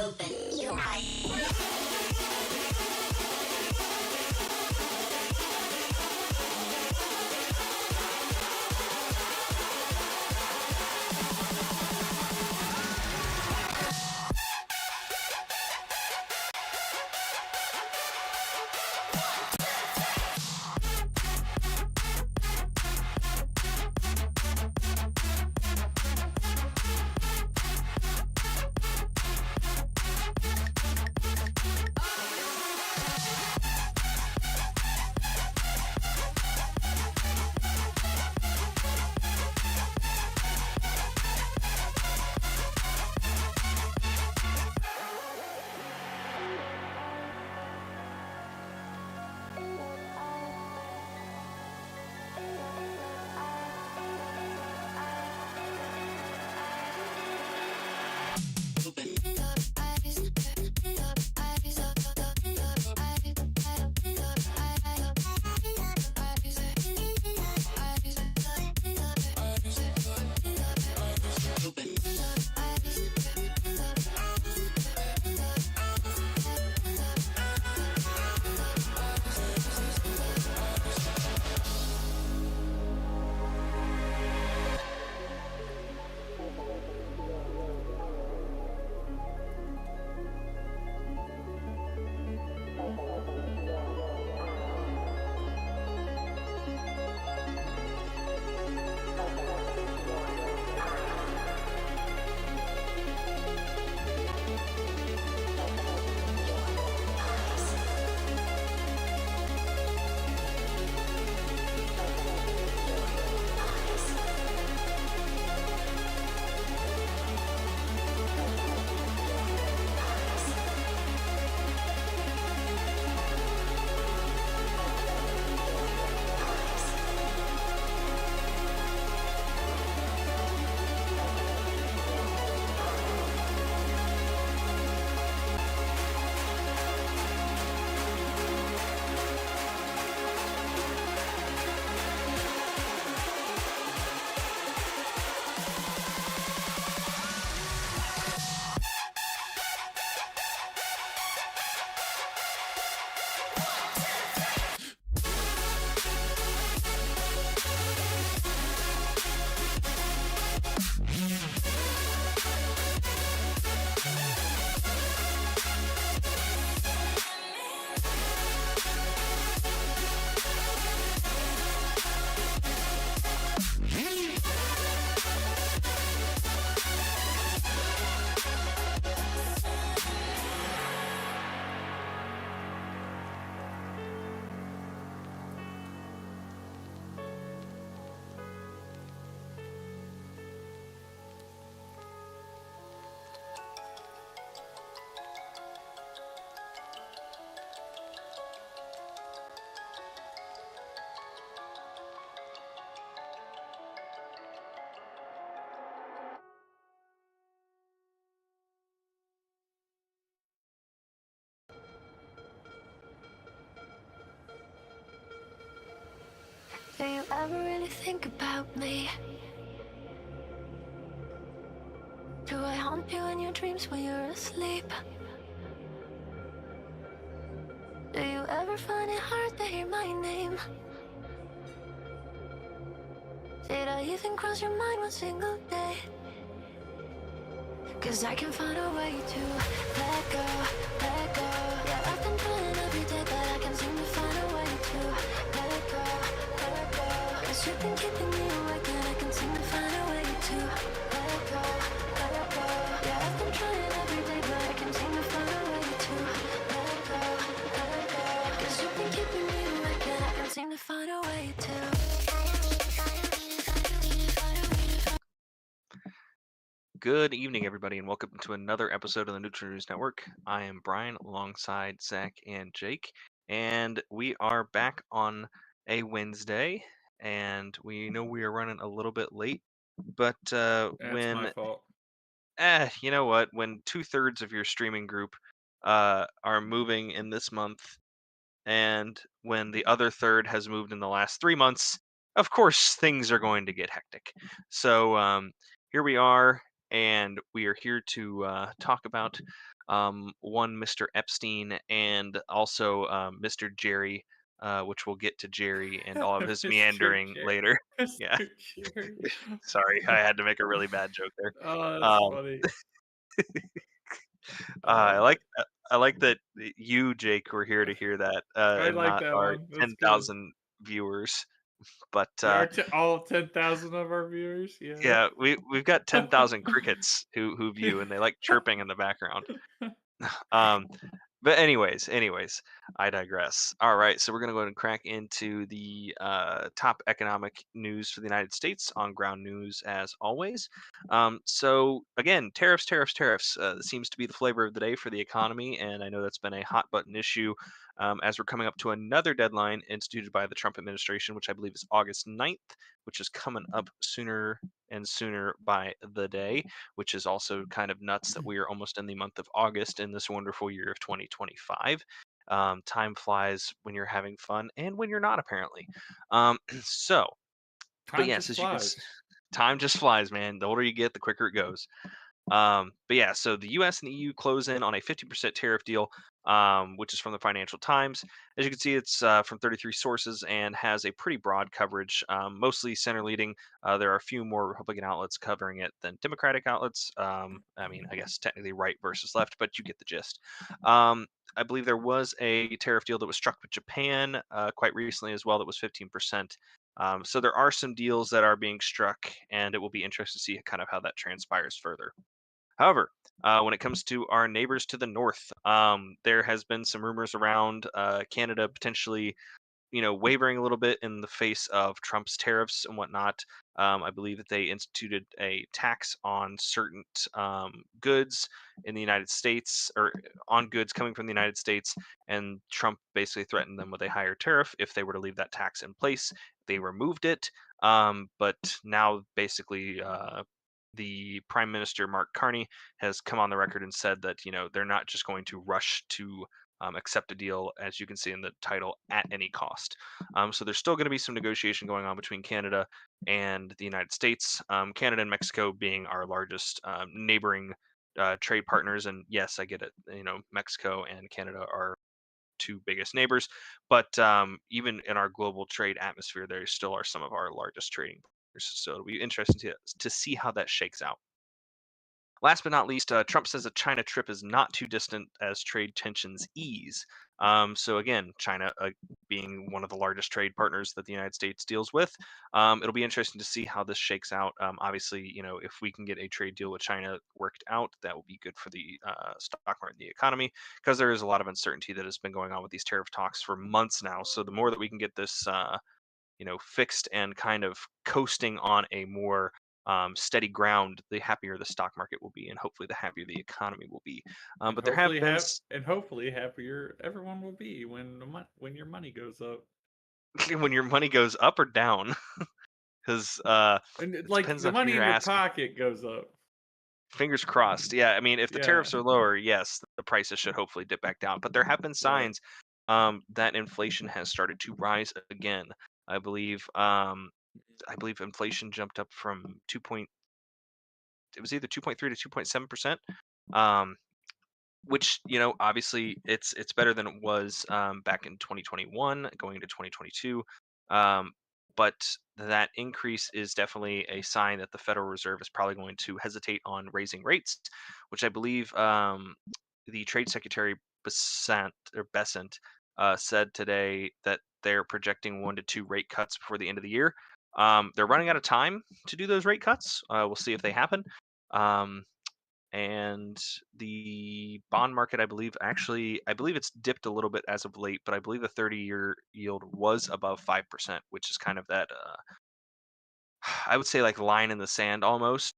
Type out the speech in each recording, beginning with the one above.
Open your eyes. Do you ever really think about me? Do I haunt you in your dreams when you're asleep? Do you ever find it hard to hear my name? Did I even cross your mind one single day? 'Cause I can find a way to let go, let go. Yeah, I've been trying every day, but I can't seem to find a way to let go, let go. 'Cause you've been keeping me awake and I can't seem to find a way to let go, let go. Yeah, I've been trying every day, but I can't seem to find a way to let go, let go. 'Cause you've been keeping me awake and I can't seem to find a way to. Good evening, everybody, and welcome to another episode of the Neutral News Network. I am Brian alongside Zach and Jake, and we are back on a Wednesday, and we know we are running a little bit late, but That's my fault. you know what? When 2/3 of your streaming group are moving in this month, and when the other third has moved in the last 3 months, of course things are going to get hectic. So here we are, and we are here to talk about one Mr. Epstein and also Mr. Jerry, which we'll get to Jerry and all of his Mr. meandering Jerry. later. Yeah, Mr. Jerry. sorry, I had to make a really bad joke there. Oh, that's Um, funny. I Oh, like I like that you, Jake, were here to hear that, I and like not that our one. That's good. 10,000 viewers. But Yeah, all 10,000 of our viewers. Yeah. yeah, we've got 10,000 crickets who view, and they like chirping in the background. Um, but anyways, I digress. All right, so we're gonna go ahead and crack into the top economic news for the United States on ground news as always. So again, tariffs. Seems to be the flavor of the day for the economy, and I know that's been a hot button issue as we're coming up to another deadline instituted by the Trump administration, which I believe is August 9th, which is coming up sooner and sooner by the day, which is also kind of nuts that we are almost in the month of August in this wonderful year of 2025. Time flies when you're having fun and when you're not, apparently. So, but Time yes, just as you can see, flies. time just flies, man. The older you get, the quicker it goes. But yeah, so the U.S. and the EU close in on a 50% tariff deal, which is from the Financial Times. As you can see, it's from 33 sources and has a pretty broad coverage, mostly center leading. There are a few more Republican outlets covering it than Democratic outlets. I mean, I guess technically right versus left, but you get the gist. Um, I believe there was a tariff deal that was struck with Japan quite recently as well that was 15%. So there are some deals that are being struck, and it will be interesting to see kind of how that transpires further. However, when it comes to our neighbors to the north, there has been some rumors around Canada potentially, wavering a little bit in the face of Trump's tariffs and whatnot. I believe that they instituted a tax on certain goods in the United States, or on goods coming from the United States, and Trump basically threatened them with a higher tariff if they were to leave that tax in place. They removed it, but now basically. The Prime Minister Mark Carney has come on the record and said that they're not just going to rush to accept a deal, as you can see in the title, at any cost. So there's still going to be some negotiation going on between Canada and the United States. Canada and Mexico being our largest neighboring trade partners, and yes, I get it. Mexico and Canada are two biggest neighbors, but even in our global trade atmosphere, there still are some of our largest trading partners. So it'll be interesting to see how that shakes out. Last but not least, Trump says a China trip is not too distant as trade tensions ease. So again, China being one of the largest trade partners that the United States deals with, it'll be interesting to see how this shakes out. Obviously, if we can get a trade deal with China worked out, that will be good for the stock market and the economy, because there is a lot of uncertainty that has been going on with these tariff talks for months now. So the more that we can get this fixed and kind of coasting on a more steady ground, the happier the stock market will be, and hopefully the happier the economy will be. And But there have been hopefully happier everyone will be when when your money goes up. when your money goes up or down, because And it like depends the on who money you're in your asking. pocket goes up. Fingers crossed. Yeah, I mean, if the Yeah, tariffs are lower, yes, the prices should hopefully dip back down. But there have been right. signs that inflation has started to rise again. I believe inflation jumped up from it was either 2.3 to 2.7%. Um, which obviously it's better than it was back in 2021 going into 2022, um, but that increase is definitely a sign that the Federal Reserve is probably going to hesitate on raising rates, which I believe the Trade Secretary Besant said today that they're projecting 1 to 2 rate cuts before the end of the year. They're running out of time to do those rate cuts. We'll see if they happen. Um, and the bond market, I believe it's dipped a little bit as of late, but I believe the 30-year yield was above 5%, which is kind of that I would say like line in the sand almost.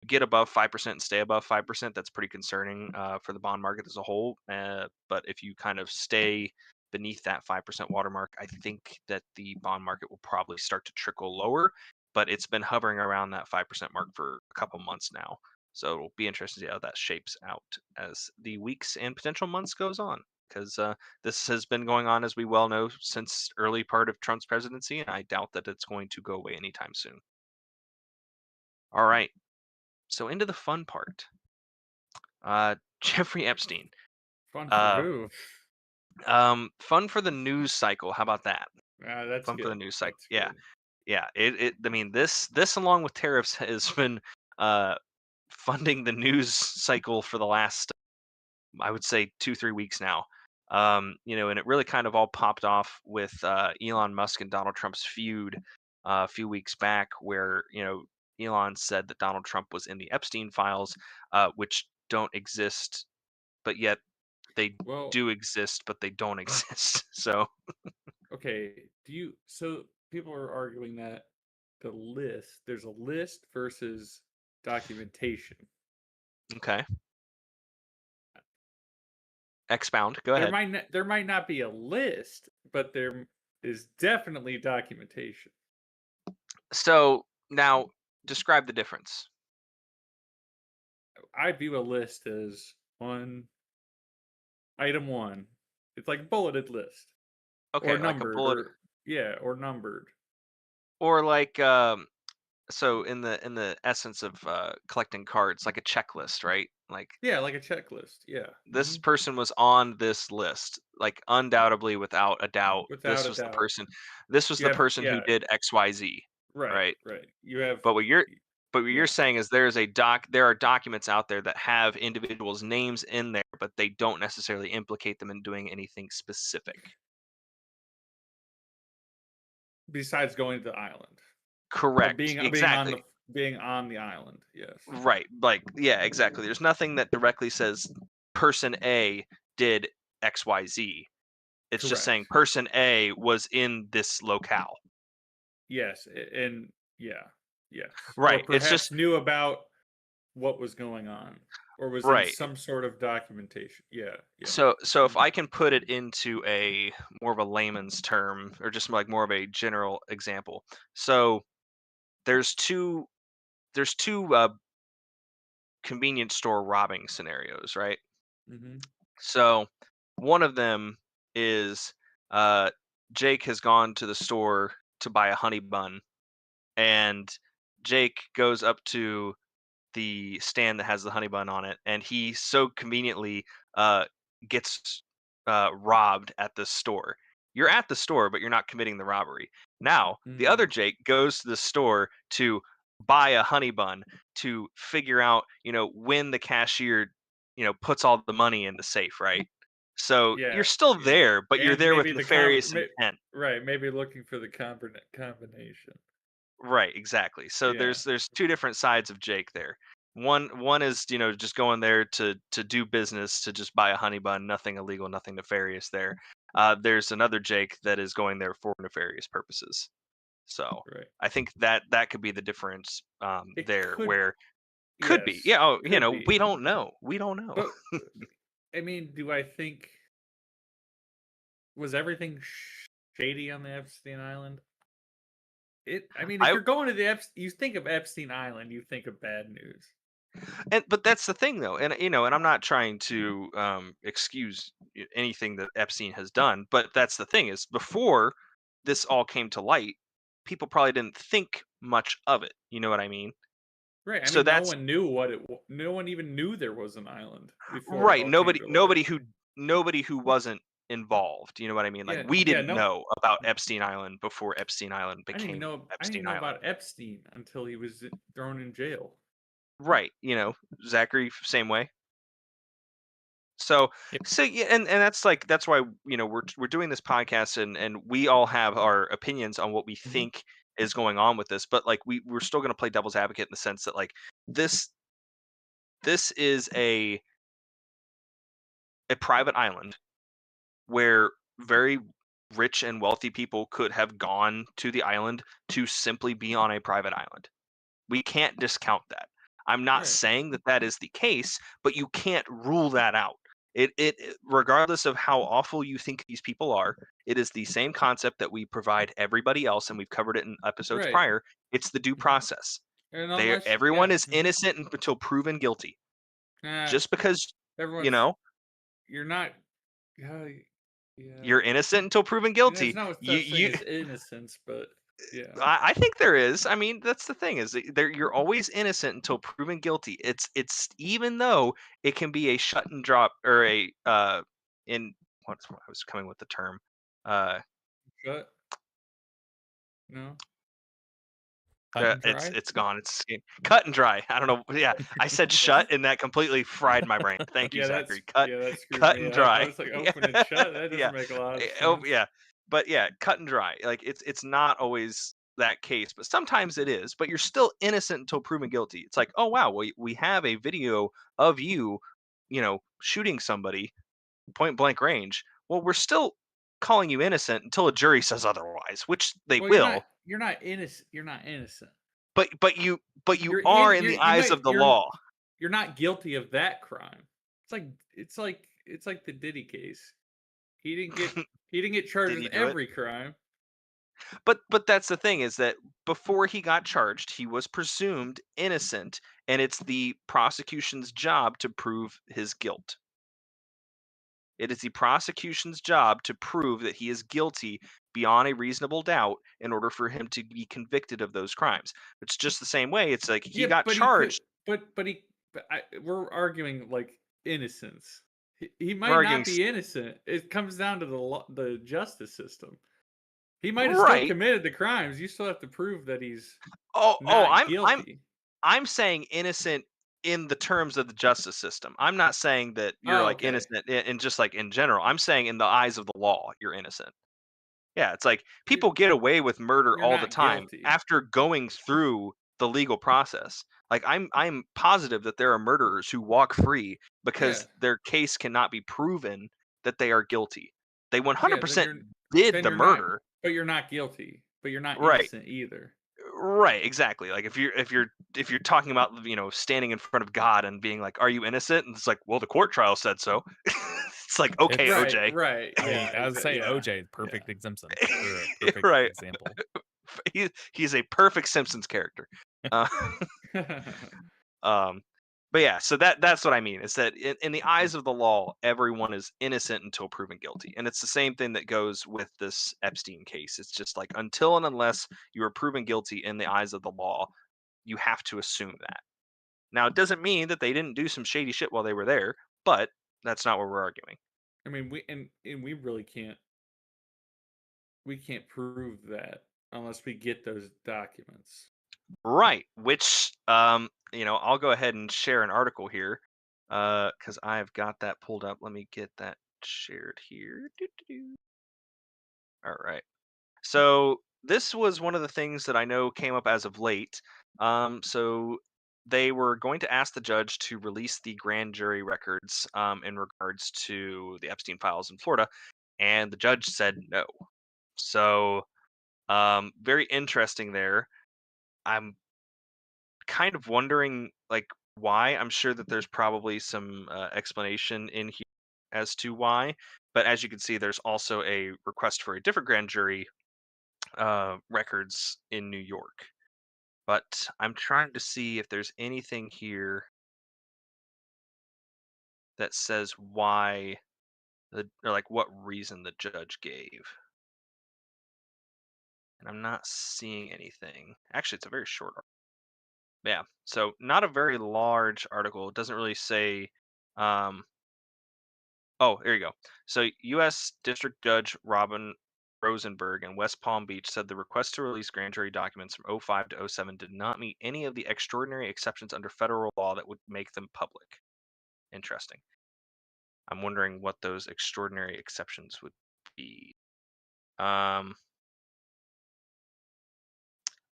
Get above 5% and stay above 5%, that's pretty concerning for the bond market as a whole. But if you kind of stay beneath that 5% watermark, I think that the bond market will probably start to trickle lower. But it's been hovering around that 5% mark for a couple months now. So it'll be interesting to see how that shapes out as the weeks and potential months goes on. Because this has been going on, as we well know, since early part of Trump's presidency, and I doubt that it's going to go away anytime soon. All right. So into the fun part. Jeffrey Epstein. Fun for Uh, who? fun for the news cycle. How about that? Ah, that's Fun for the good. news cycle. That's Yeah, good. yeah. I mean, this along with tariffs has been uh funding the news cycle for the last, I would say, 2 3 weeks now. And it really kind of all popped off with Elon Musk and Donald Trump's feud a few weeks back, where Elon said that Donald Trump was in the Epstein files, which don't exist, but yet they Well, do exist, but they don't exist. So okay. So people are arguing that there's a list versus documentation. okay, expound. Go ahead. There might not be a list, but there is definitely documentation. So now describe the difference. I view a list as item one. It's like a bulleted list. Or Okay, like a numbered bullet, or numbered. or like so in the essence of collecting cards, like a checklist, right? Like Yeah, like a checklist. Yeah. this person was on this list, like undoubtedly, without a doubt, Without a doubt. this was You the have person who yeah, did XYZ, right, right? right. You have But what you're yeah. saying is there are documents out there that have individuals' names in there, but they don't necessarily implicate them in doing anything specific. Besides going to the island. Or Correct. Exactly. being on the island. Yes. Right. Like, yeah, exactly. There's nothing that directly says person A did XYZ. It's just Correct. saying person A was in this locale. Yes, and yeah. Yes. Or Right. It's perhaps just knew about what was going on or was in right. some sort of documentation. Yeah, yeah. So if Mhm. I can put it into a more of a layman's term, or just like more of a general example. So there's two there's two convenience store robbing scenarios, right? Mhm. So one of them is uh, Jake has gone to the store to buy a honey bun, and Jake goes up to the stand that has the honey bun on it, and he so conveniently uh, gets robbed at the store. You're at the store, but you're not committing the robbery. Now, the other Mm. Jake goes to the store to buy a honey bun to figure out, when the cashier, puts all the money in the safe, right? So you're Yeah, still yeah. there, but you're And there with maybe nefarious intent. right, maybe looking for the combination. Right, exactly. So Yeah. there's two different sides of Jake there. One is, just going there to do business, to just buy a honey bun, nothing illegal, nothing nefarious there. There's another Jake that is going there for nefarious purposes. So Right. I think that could be the difference It there, could where could be. yes, Yeah, oh, could be. we don't know. We don't know. But I mean, do I think was everything shady on the Epstein Island? I mean, if I you're going to you think of Epstein Island, you think of bad news. But that's the thing, though, and I'm not trying to excuse anything that Epstein has done, but that's the thing, is before this all came to light, people probably didn't think much of it. You know what I mean? Right. I So mean, no that's one knew no one even knew there was an island before it right. all came Nobody, to light. nobody who wasn't involved. You know what I mean? Like, Yeah, we yeah, didn't no know about Epstein Island before Epstein Island became I didn't even Epstein know Island. about Epstein until he was thrown in jail. Right. Zachary, same way. So, Yep. so yeah, and that's why we're doing this podcast, and we all have our opinions on what we Hmm. think is going on with this, but like we're still going to play devil's advocate in the sense that, like, this this is a private island where very rich and wealthy people could have gone to the island to simply be on a private island. We can't discount that. I'm not Right. saying that that is the case, but you can't rule that out. Regardless of how awful you think these people are, it is the same concept that we provide everybody else, and we've covered it in episodes Right. prior. It's the due Hmm. process. And Everyone yeah, is innocent until proven guilty. nah, Just because you everyone's know you're not. Yeah, yeah. you're innocent until proven And that's guilty, not what you such thing you as innocence, but Yeah. I think there is. I mean, that's the thing is that you're always innocent until proven guilty. It's even though it can be a shut and drop or a in what's I was coming with the term uh Shut. No. Cut and it's dry. it's gone. It's cut and dry. I don't know. Yeah, I said shut, and that completely fried my brain. Thank you, Yeah, that's Zachary. Cut, yeah, that screwed cut me and up. I dry. was like, Yeah, open and shut. That yeah, doesn't make a lot of oh sense. yeah, but yeah, cut and dry. Like it's not always that case, but sometimes it is. But you're still innocent until proven guilty. It's like, oh wow, we have a video of you, shooting somebody point blank range. Well, we're still calling you innocent until a jury says otherwise, which they Well, will. you're not innocent. You're not innocent. But you You're are in. in the eyes of the You're law. you're not guilty of that crime. It's like the Diddy case. He didn't get he didn't get charged Did with he do it? every crime. But that's the thing is that before he got charged, he was presumed innocent, and it's the prosecution's job to prove his guilt. It is the prosecution's job to prove that he is guilty beyond a reasonable doubt in order for him to be convicted of those crimes. It's just the same way. It's like he Yeah, got but he could. charged. We're arguing like innocence. He We're might arguing not be innocent. It comes down to the justice system. He might have still right. committed the crimes. You still have to prove that he's Oh, not I'm guilty. I'm saying innocent in the terms of the justice system. I'm not saying that you're Oh, like okay. innocent in just like in general. I'm saying in the eyes of the law, you're innocent. Yeah, it's like You're people get away with murder you're all the not time guilty. after going through the legal process. Like I'm positive that there are murderers who walk free Yeah, because their case cannot be proven that they are guilty. They yeah. Then 100% you're did then the you're not. murder. But you're not guilty. But you're not Right. innocent either. Right, exactly. Like if you're talking about standing in front of God and being like, "Are you innocent?" and it's like, "Well, the court trial said so." It's like, "Okay, It's Right, OJ." right. I mean, Yeah, I would say yeah, OJ, yeah. perfect exemption or a perfect Right. example. He's a perfect Simpsons character. Uh, um, but yeah, so that's what I mean. Is that in the eyes of the law, everyone is innocent until proven guilty, and it's the same thing that goes with this Epstein case. It's just like until and unless you are proven guilty in the eyes of the law, you have to assume that. Now, it doesn't mean that they didn't do some shady shit while they were there, but that's not what we're arguing. I mean, and we really can't. We can't prove that unless we get those documents. Right, which I'll go ahead and share an article here cuz I've got that pulled up. Let me get that shared here. Doo-doo-doo. All right. So, this was one of the things that I know came up as of late. So they were going to ask the judge to release the grand jury records in regards to the Epstein files in Florida, and the judge said no. So, very interesting there. I'm kind of wondering like why. I'm sure that there's probably some explanation in here as to why, but as you can see, there's also a request for a different grand jury records in New York. But I'm trying to see if there's anything here that says why or like what reason the judge gave. And I'm not seeing anything. Actually, it's a very short article. Yeah, so not a very large article. It doesn't really say. Um, oh, here you go. So, U.S. District Judge Robin Rosenberg in West Palm Beach said the request to release grand jury documents from '05 to '07 did not meet any of the extraordinary exceptions under federal law that would make them public. Interesting. I'm wondering what those extraordinary exceptions would be. Um,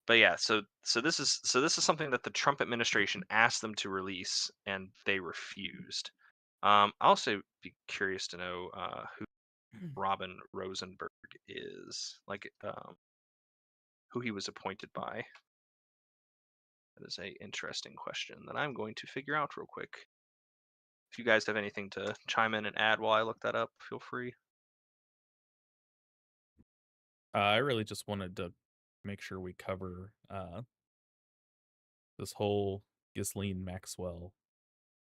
but yeah, so this is something that the Trump administration asked them to release, and they refused. I also be curious to know who Robin Rosenberg is, like who he was appointed by. That is a interesting question that I'm going to figure out real quick. If you guys have anything to chime in and add while I look that up, feel free. I really just wanted to make sure we cover this whole Ghislaine Maxwell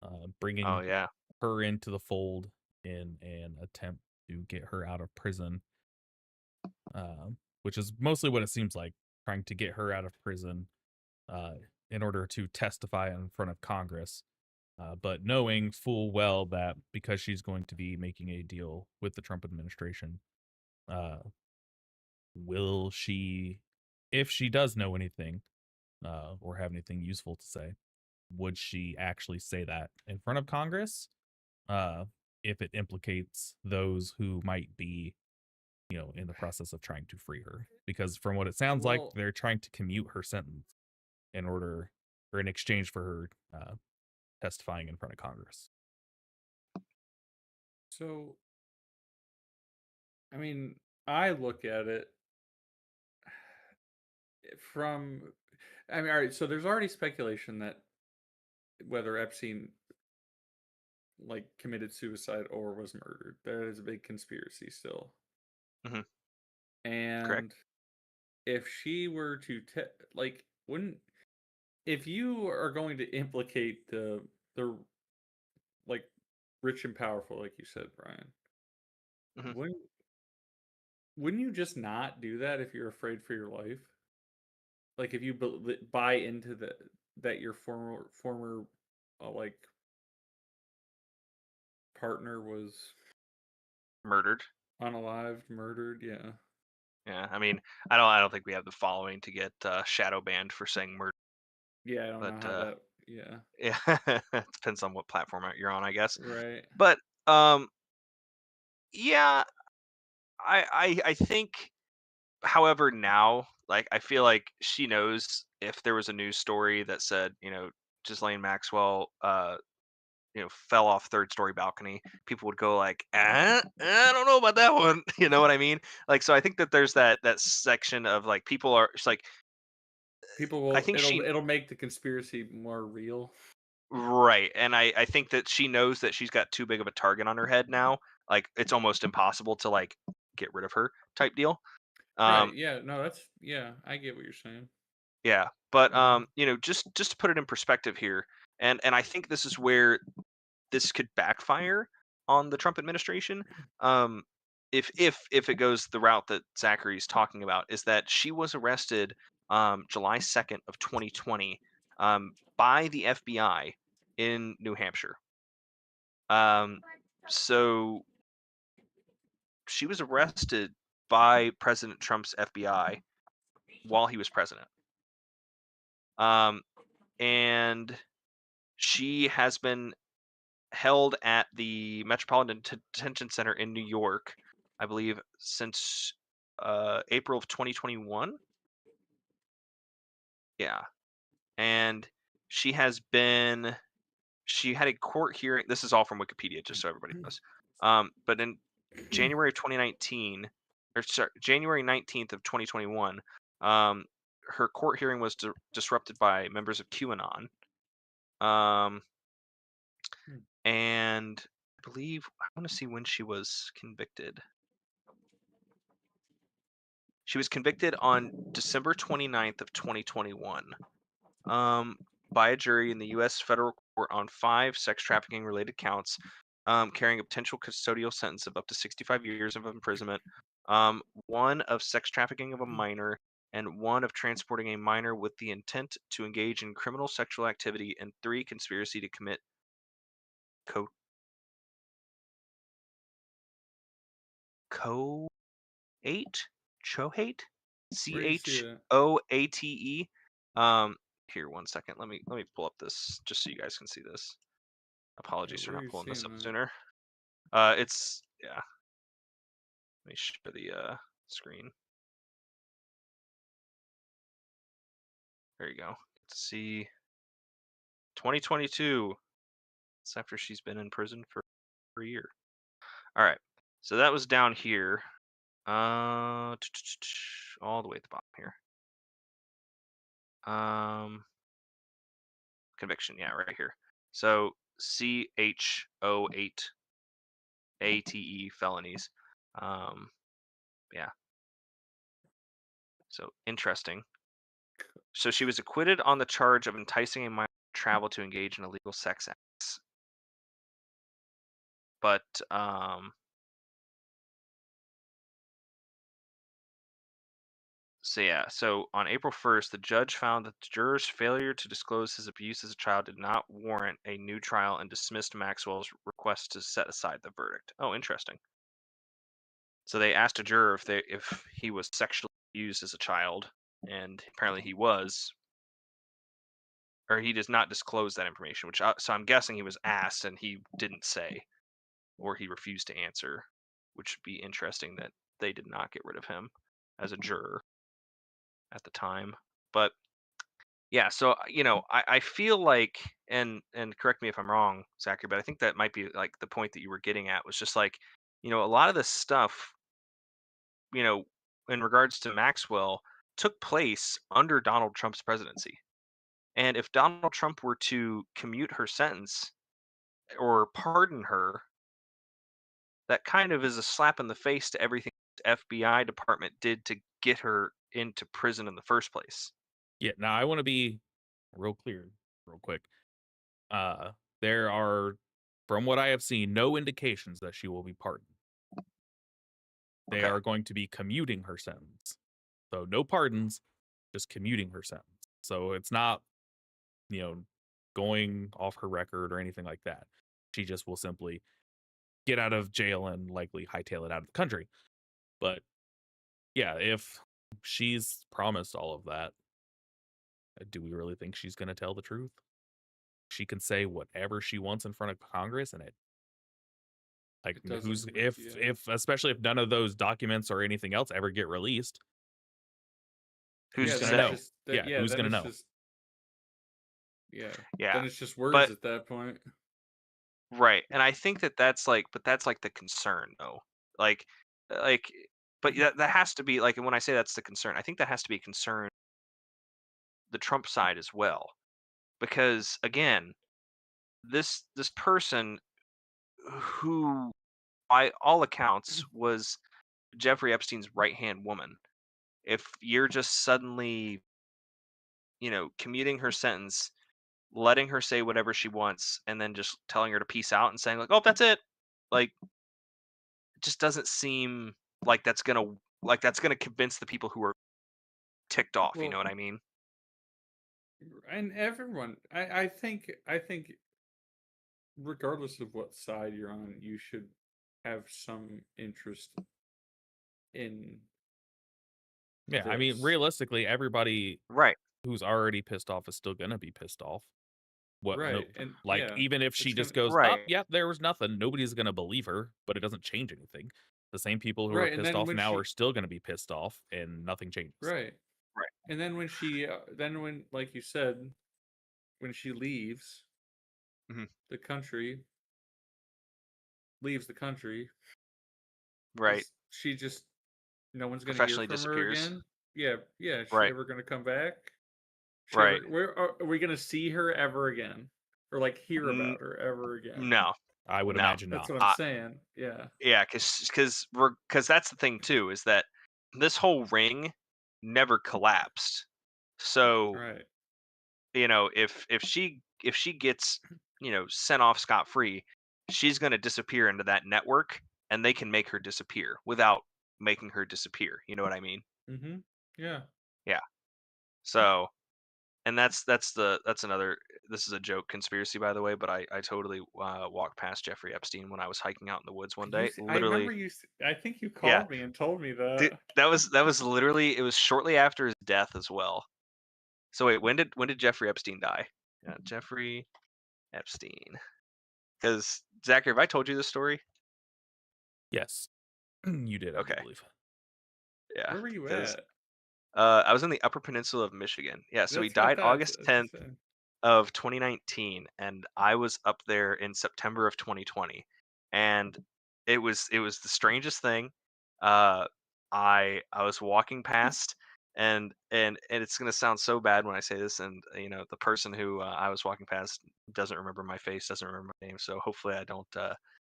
Oh bringing yeah, her into the fold in an attempt to get her out of prison, which is mostly what it seems like. trying to get her out of prison in order to testify in front of Congress. But knowing full well that because she's going to be making a deal with the Trump administration, will she, if she does know anything or have anything useful to say, would she actually say that in front of Congress if it implicates those who might be, in the process of trying to free her? Because from what it sounds like, Well, they're trying to commute her sentence in order or in exchange for her testifying in front of Congress. so I mean, I look at it from. I mean, all right. So there's already speculation that whether Epstein committed suicide or was murdered. There is a big conspiracy still. Mhm. Correct. And if she were to wouldn't if you are going to implicate the like rich and powerful, like you said, Brian, Mhm. wouldn't wouldn't you just not do that if you're afraid for your life? Like if you buy into that your former partner was Murdered. unalived, murdered, yeah. Yeah. I mean, I don't think we have the following to get shadow banned for saying murder, Yeah, I don't but know how that. Yeah, yeah, it depends on what platform you're on, I guess. right. But yeah, I think, however, now, like, I feel like she knows if there was a news story that said, Ghislaine Maxwell, fell off third story balcony, people would go like, I don't know about that one. You know what I mean? Like, so I think that there's that section of like people are just like, People I will think she it'll make the conspiracy more real. right, and I think that she knows that she's got too big of a target on her head now. Like, it's almost impossible to like get rid of her type deal. Right. Um, Yeah, no, yeah, I get what you're saying. Yeah, but Uh-huh. just to put it in perspective here, and I think this is where this could backfire on the Trump administration. Um, if it goes the route that Zachary's talking about, is that she was arrested July 2nd of 2020 by the FBI in New Hampshire. So she was arrested by President Trump's FBI while he was president. And she has been held at the Metropolitan Detention Center in New York, I believe, since April of 2021. Yeah, and she has been. She had a court hearing. This is all from Wikipedia, just so everybody knows. But in January of 2019, or sorry, January 19th of 2021, her court hearing was disrupted by members of QAnon. Um, Hmm. and I believe I want to see when she was convicted. She was convicted on December 29th of 2021 by a jury in the U.S. federal court on 5 sex trafficking related counts, carrying a potential custodial sentence of up to 65 years of imprisonment, 1 of sex trafficking of a minor, and 1 of transporting a minor with the intent to engage in criminal sexual activity, and 3 conspiracy to commit co co eight chohate Where do you see that? CHOATE. Here, 1 second. Let me pull up this just so you guys can see this. Yeah, Apologies for where are not you pulling this seeing up that? sooner. It's yeah. Let me share the screen. There you go. See, 2022. It's after she's been in prison for a year. All right. So that was down here. All the way at the bottom here. Conviction, yeah, right here. So CHO8 ATE felonies. Yeah. So interesting. So she was acquitted on the charge of enticing a minor to travel to engage in illegal sex acts. But So on April 1st, the judge found that the juror's failure to disclose his abuse as a child did not warrant a new trial and dismissed Maxwell's request to set aside the verdict. Oh, interesting. So they asked a juror if he was sexually abused as a child, and apparently he was, or he does not disclose that information. So I'm guessing he was asked and he didn't say, or he refused to answer, which would be interesting that they did not get rid of him as a juror at the time. But yeah, so I feel like, and correct me if I'm wrong, Zachary, but I think that might be like the point that you were getting at was just like, a lot of this stuff, you know, in regards to Maxwell, took place under Donald Trump's presidency. And if Donald Trump were to commute her sentence or pardon her, that kind of is a slap in the face to everything the FBI department did to get her into prison in the first place. Yeah. Now I want to be real clear, real quick. Uh, there are, from what I have seen, no indications that she will be pardoned. They Okay. are going to be commuting her sentence. So no pardons, just commuting her sentence. So it's not, going off her record or anything like that. She just will simply get out of jail and likely hightail it out of the country. But yeah, if she's promised all of that, do we really think she's going to tell the truth? She can say whatever she wants in front of Congress, and It doesn't who's really, yeah. if especially if none of those documents or anything else ever get released, who's Who's to gonna say? know? Who's then gonna it's know? just yeah. Yeah. Then it's just words But at that point. right, and I think that's like, but that's like the concern though. Like, like, but that has to be like, and when I say that's the concern, I think that has to be a concern the Trump side as well, because again, this person who, by all accounts, was Jeffrey Epstein's right hand woman. If you're just suddenly, commuting her sentence, letting her say whatever she wants, and then just telling her to peace out and saying like, "Oh, that's it," like, it just doesn't seem like that's gonna convince the people who are ticked off. You know Well, what I mean? and everyone, I think regardless of what side you're on, you should have some interest in Yeah, I mean, this. realistically, everybody Right. who's already pissed off is still gonna be pissed off. What no Right. And like yeah, even if she it's just gonna goes, "Oh, Right. yeah, there was nothing," nobody's gonna believe her, but it doesn't change anything. The same people who are right. And pissed then off when now are she still gonna be pissed off and nothing changes. right. Right. And then when she then when like you said, when she Mhm. the country, leaves the country, Right. is she just no one's gonna hear Professionally from her disappears. again? Yeah, yeah. Is she Right. ever gonna come back? She Right. ever? Where are we gonna see her ever again, or like hear N- about her ever again? no. I would No. imagine That's not. what I'm saying. Yeah. Yeah, because that's the thing too, is that this whole ring never collapsed. So, Right. if she gets, sent off scot free, she's gonna disappear into that network, and they can make her disappear without making her disappear. You know what I mean? Mm-hmm. Yeah. Yeah. So, and that's another. This is a joke conspiracy, by the way, but I totally walked past Jeffrey Epstein when I was hiking out in the woods one day. I remember Literally, you. I think you yeah. called me and told me Dude, that. that was literally, it was shortly after his death as well. So wait, when did Jeffrey Epstein die? Yeah, Jeffrey Epstein. Because Zachary, have I told you this story? Yes. You did, I do Okay, believe. yeah. Where were you Because at? I was in the Upper Peninsula of Michigan. Yeah, so he That's what I died thought. August That's what 10th I said. of 2019, and I was up there in September of 2020, and it was the strangest thing. Uh, I was walking past, and it's gonna sound so bad when I say this, and the person who I was walking past doesn't remember my face, doesn't remember my name, so hopefully I don't.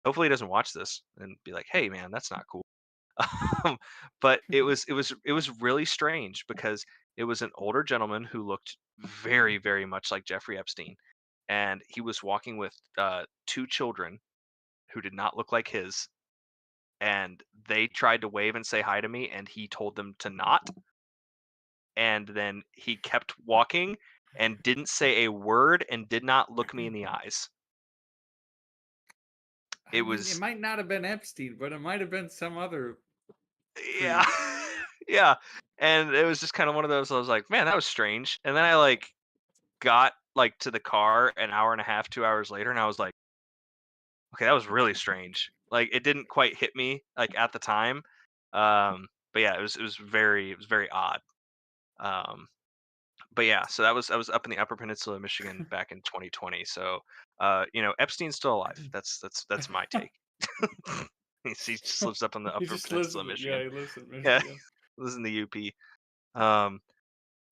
Hopefully he doesn't watch this and be like, "Hey, man, that's not cool." Um, but it was really strange because it was an older gentleman who looked very, very much like Jeffrey Epstein, and he was walking with two children who did not look like his, and they tried to wave and say hi to me, and he told them to not. and then he kept walking and didn't say a word and did not look me in the eyes. I It mean, it was might not have been Epstein, but it might have been some other yeah. creep. Yeah. And it was just kind of one of those I was like, "Man, that was strange." And then I like got like to the car an hour and a half, 2 hours later and I was like, "Okay, that was really strange." Like it didn't quite hit me like at the time. But yeah, it was very odd. Um but yeah, so that was up in the Upper Peninsula of Michigan back in 2020. So Epstein's still alive. That's my take. He just lives up on the He Upper just lives Peninsula of in yeah, Michigan. he lives in Yeah, Michigan. lives in the UP. Um,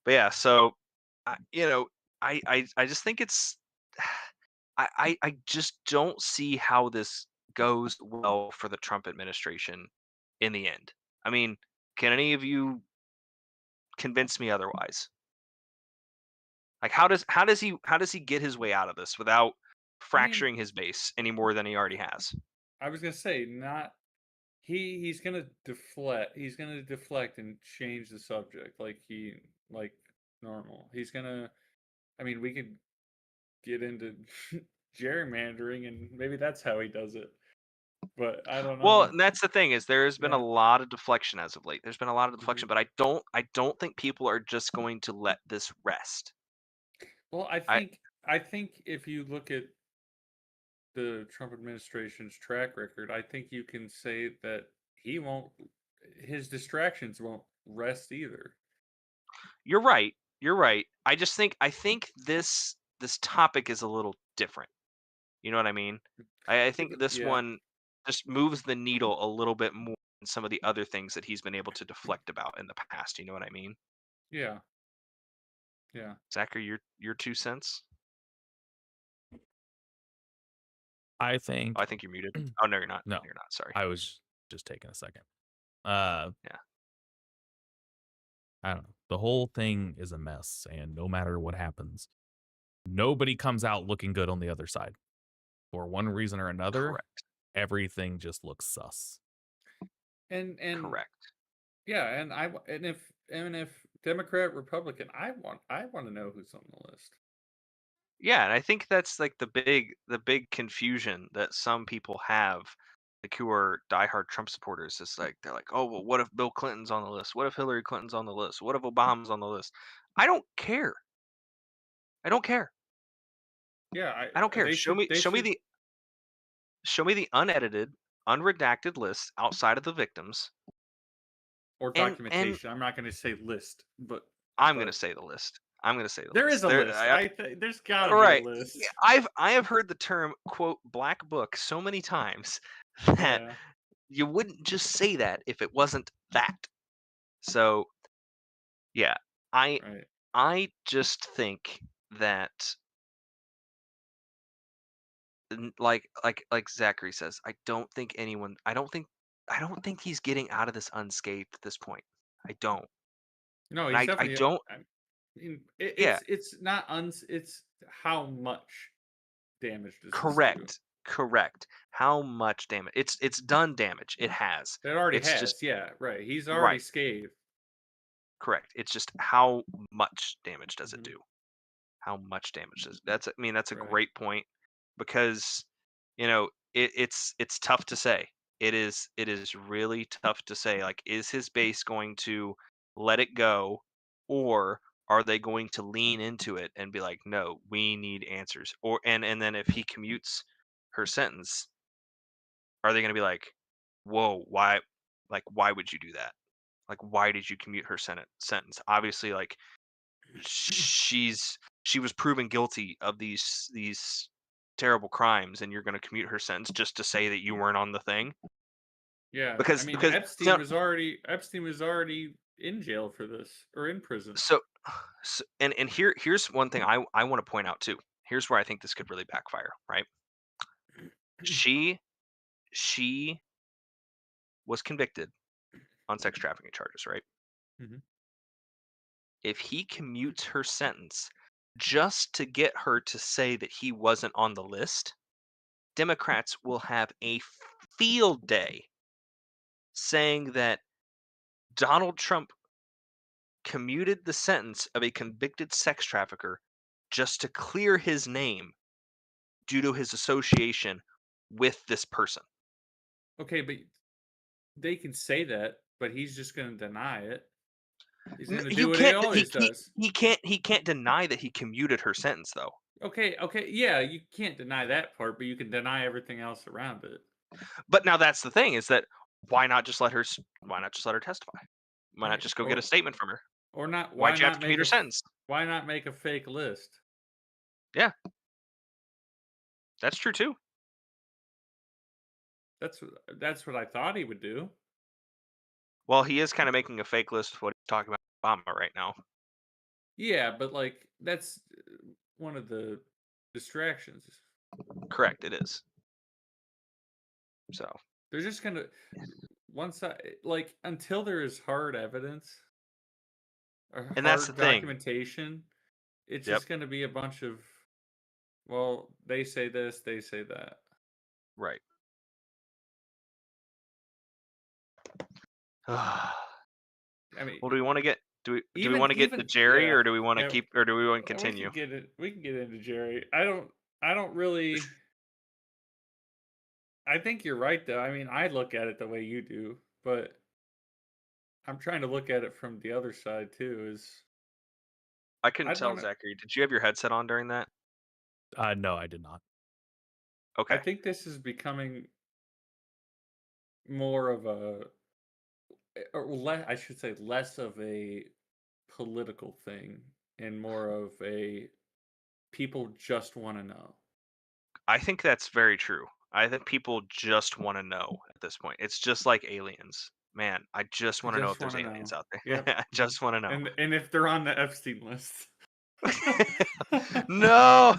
but yeah, so I, you know, I just think it's I just don't see how this goes well for the Trump administration in the end. I mean, can any of you convince me otherwise? Like how does he get his way out of this without I mean, fracturing his base any more than he already has? I was gonna say not he's gonna deflect. He's gonna deflect and change the subject like normal. He's gonna. I mean, we could get into gerrymandering, and maybe that's how he does it. But I don't Well, know. and that's the thing is there has been a Yeah. lot of deflection as of late. There's been a lot of hmm deflection, but I don't think people are just going to let this rest. Well, I I think I think if you look at the Trump administration's track record, I think you can say that he won't. His distractions won't rest either. You're right. You're right. I think this topic is a little different. You know what I mean? I Yeah, think this yeah, one just moves the needle a little bit more than some of the other things that he's been able to deflect about in the past. You know what I mean? yeah, yeah. Zach, are your 2 cents? I Oh, think I think you're muted. Oh no, you're not. no, You're not. Sorry. I was just taking a second. Uh, Yeah. I don't know. The whole thing is a mess, and no matter what happens, nobody comes out looking good on the other side. For one reason or another, Correct. everything just looks sus. And Correct. yeah, and if Democrat Republican, I want to know who's on the list. Yeah, and I think that's like the big confusion that some people have, like who are diehard Trump supporters. It's like they're like, oh well, what if Bill Clinton's on the list? What if Hillary Clinton's on the list? What if Obama's on the list? I don't care. I don't care. Yeah, I don't care. they Show should me they show me should the show me the unedited, unredacted list outside of the victims, or and documentation. I'm not going to say list, I'm gonna but say the list. I'm gonna say the there is list. a list. There's got to All be a right. Yeah, list. I have heard the term quote black book so many times that Yeah, you wouldn't just say that if it wasn't that. So yeah, I right. I just think that like Zachary says, I don't think he's getting out of this unscathed at this point. I don't. No, And he's I definitely. don't I mean, yeah, it's not it's how much damage does this do? correct. Correct. How much damage? It's done damage. It has. It already It's just has. Yeah, right. He's already right. scathed. Correct. It's just how much damage does it hmm do? How much damage does that's a Right. great point because it's tough to say. It is really tough to say. Like, is his base going to let it go, or are they going to lean into it and be like, no, we need answers? Or and then if he commutes her sentence, are they going to be like, whoa, why? Like, why would you do that? Like, why did you commute her sentence? Obviously, like she was proven guilty of these terrible crimes and you're going to commute her sentence just to say that you weren't on the thing Yeah, I because mean because so, Epstein was already in jail for this or in prison. so, and here's one thing I want to point out too. Here's where I think this could really backfire, right? she she was convicted on sex trafficking charges, right? hmm If he commutes her sentence just to get her to say that he wasn't on the list, Democrats will have a field day saying that Donald Trump commuted the sentence of a convicted sex trafficker just to clear his name due to his association with this person. Okay, but they can say that, but he's just going to deny it. He's going to do You what he can't. always does. He can't. He can't deny that he commuted her sentence, though. Okay, yeah, you can't deny that part, but you can deny everything else around it. But now that's the thing: is that why not just let her? Why not just let her testify? Why not Right, just go get a statement from her? or not? Why'd you have to commute her sentence? Why not make a fake list? Yeah, that's true too. That's what I thought he would do. Well, he is kind of making a fake list of what he's talking about Obama right now. Yeah, but like that's one of the distractions. Correct, it is. So They're just gonna once I like until there is hard evidence or and that's the hard thing. documentation, it's Yep. just gonna be a bunch of well, they say this, they say that. Right. I mean, Well, do we want to get do we even want to get to even Jerry, yeah, or do we want to yeah. keep, or do we want to We continue? can get it. We can get into Jerry. I don't really. I think you're right though. I mean, I look at it the way you do, but I'm trying to look at it from the other side too. Is I couldn't I'd tell, want to. Zachary. Did you have your headset on during that? No, I did not. I Okay. think this is becoming more of a, I should say, less of a political thing and more of a people just want to know. I think that's very true. I think people just want to know at this point. It's just like aliens. Man, I just I want to know if just there's want to know. aliens out there. Yep. I just want to know. And if they're on the Epstein list. No.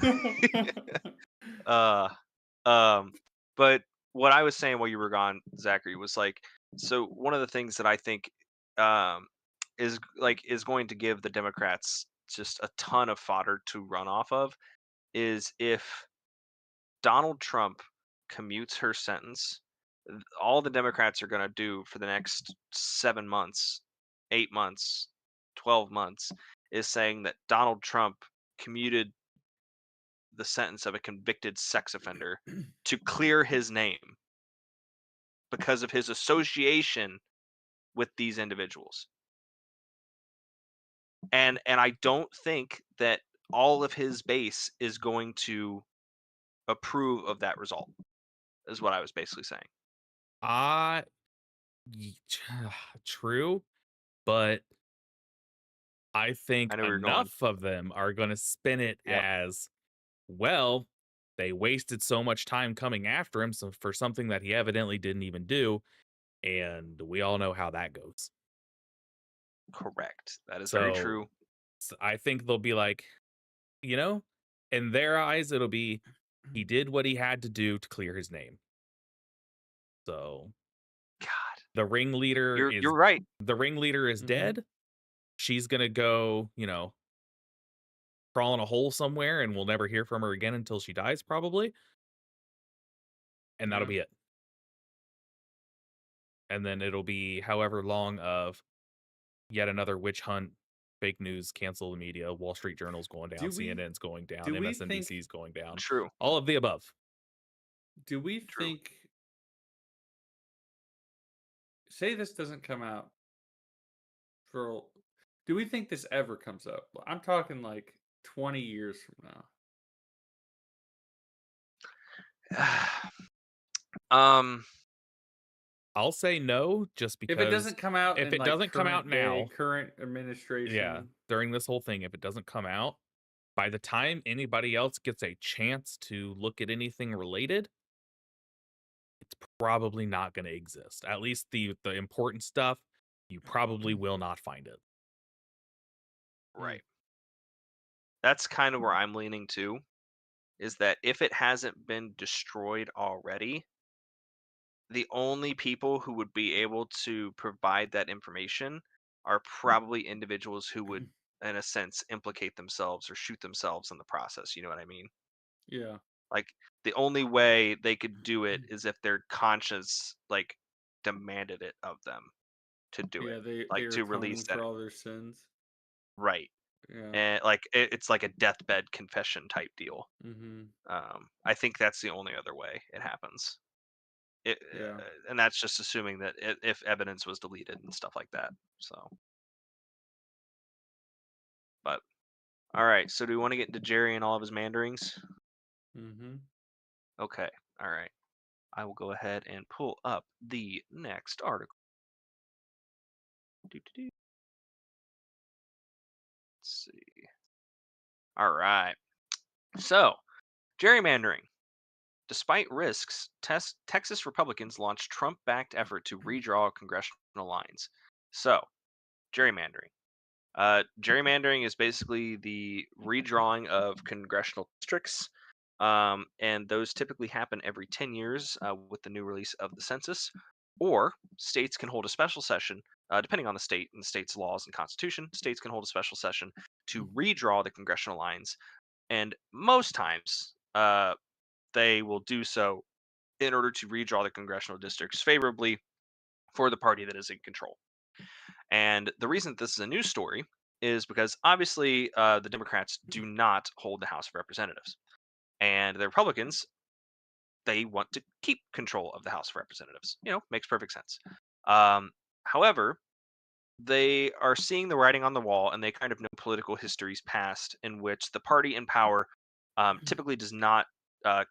uh but what I was saying while you were gone, Zachary, was like, so one of the things that I think um is going to give the Democrats just a ton of fodder to run off of is if Donald Trump commutes her sentence, all the Democrats are going to do for the next 7 months, 8 months, 12 months is saying that Donald Trump commuted the sentence of a convicted sex offender to clear his name because of his association with these individuals. And I don't think that all of his base is going to approve of that result, is what I was basically saying. Uh ye- True, but I think I know where you're going. enough of them are going to spin it Yep. as well. They wasted so much time coming after him for something that he evidently didn't even do, and we all know how that goes. Correct. That is very So, true. I think they'll be like, you know, in their eyes, it'll be he did what he had to do to clear his name. So God, the ringleader you're right. is Mhm. dead. She's gonna go, crawl in a hole somewhere, and we'll never hear from her again until she dies, probably. And that'll Yeah. be it. And then it'll be however long of yet another witch hunt, fake news, cancel the media, Wall Street Journal's going down, Do we CNN's going down, do we think MSNBC's going down, True. all of the above. do we True. think say this doesn't come out for do we think this ever comes up? I'm talking like 20 years from now. um, I'll say no, just If it because doesn't come out if in it like doesn't come out current day, now, current yeah, administration, during this whole thing, if it doesn't come out, by the time anybody else gets a chance to look at anything related, it's probably not going to exist. At least the important stuff, you probably will not find it. right. That's kind of where I'm leaning to, is that if it hasn't been destroyed already, the only people who would be able to provide that information are probably individuals who would, in a sense, implicate themselves or shoot themselves in the process. You know what I mean? yeah. Like, the only way they could do it is if their conscience, like, demanded it of them to do it, Yeah, they like, are to release atoning that. for all their sins. right. Yeah. And like it's like a deathbed confession type deal. Mm-hmm. I think that's the only other way it happens. Yeah. And that's just assuming that if evidence was deleted and stuff like that. So, but all right. So do we want to get into Jerry and all of his manderings? Mm-hmm. Okay. All right. I will go ahead and pull up the next article. Doo-doo-doo. Let's see. All right. So, gerrymandering. Despite risks, Texas Republicans launched Trump-backed effort to redraw congressional lines. So, gerrymandering. Gerrymandering is basically the redrawing of congressional districts, and those typically happen every 10 years with the new release of the census. Or states can hold a special session, depending on the state and the state's laws and constitution. States can hold a special session to redraw the congressional lines, and most times they will do so in order to redraw the congressional districts favorably for the party that is in control. And the reason that this is a news story is because obviously the Democrats do not hold the House of Representatives, and the Republicans, they want to keep control of the House of Representatives. Makes perfect sense. However, they are seeing the writing on the wall, and they kind of know political histories past in which the party in power typically does not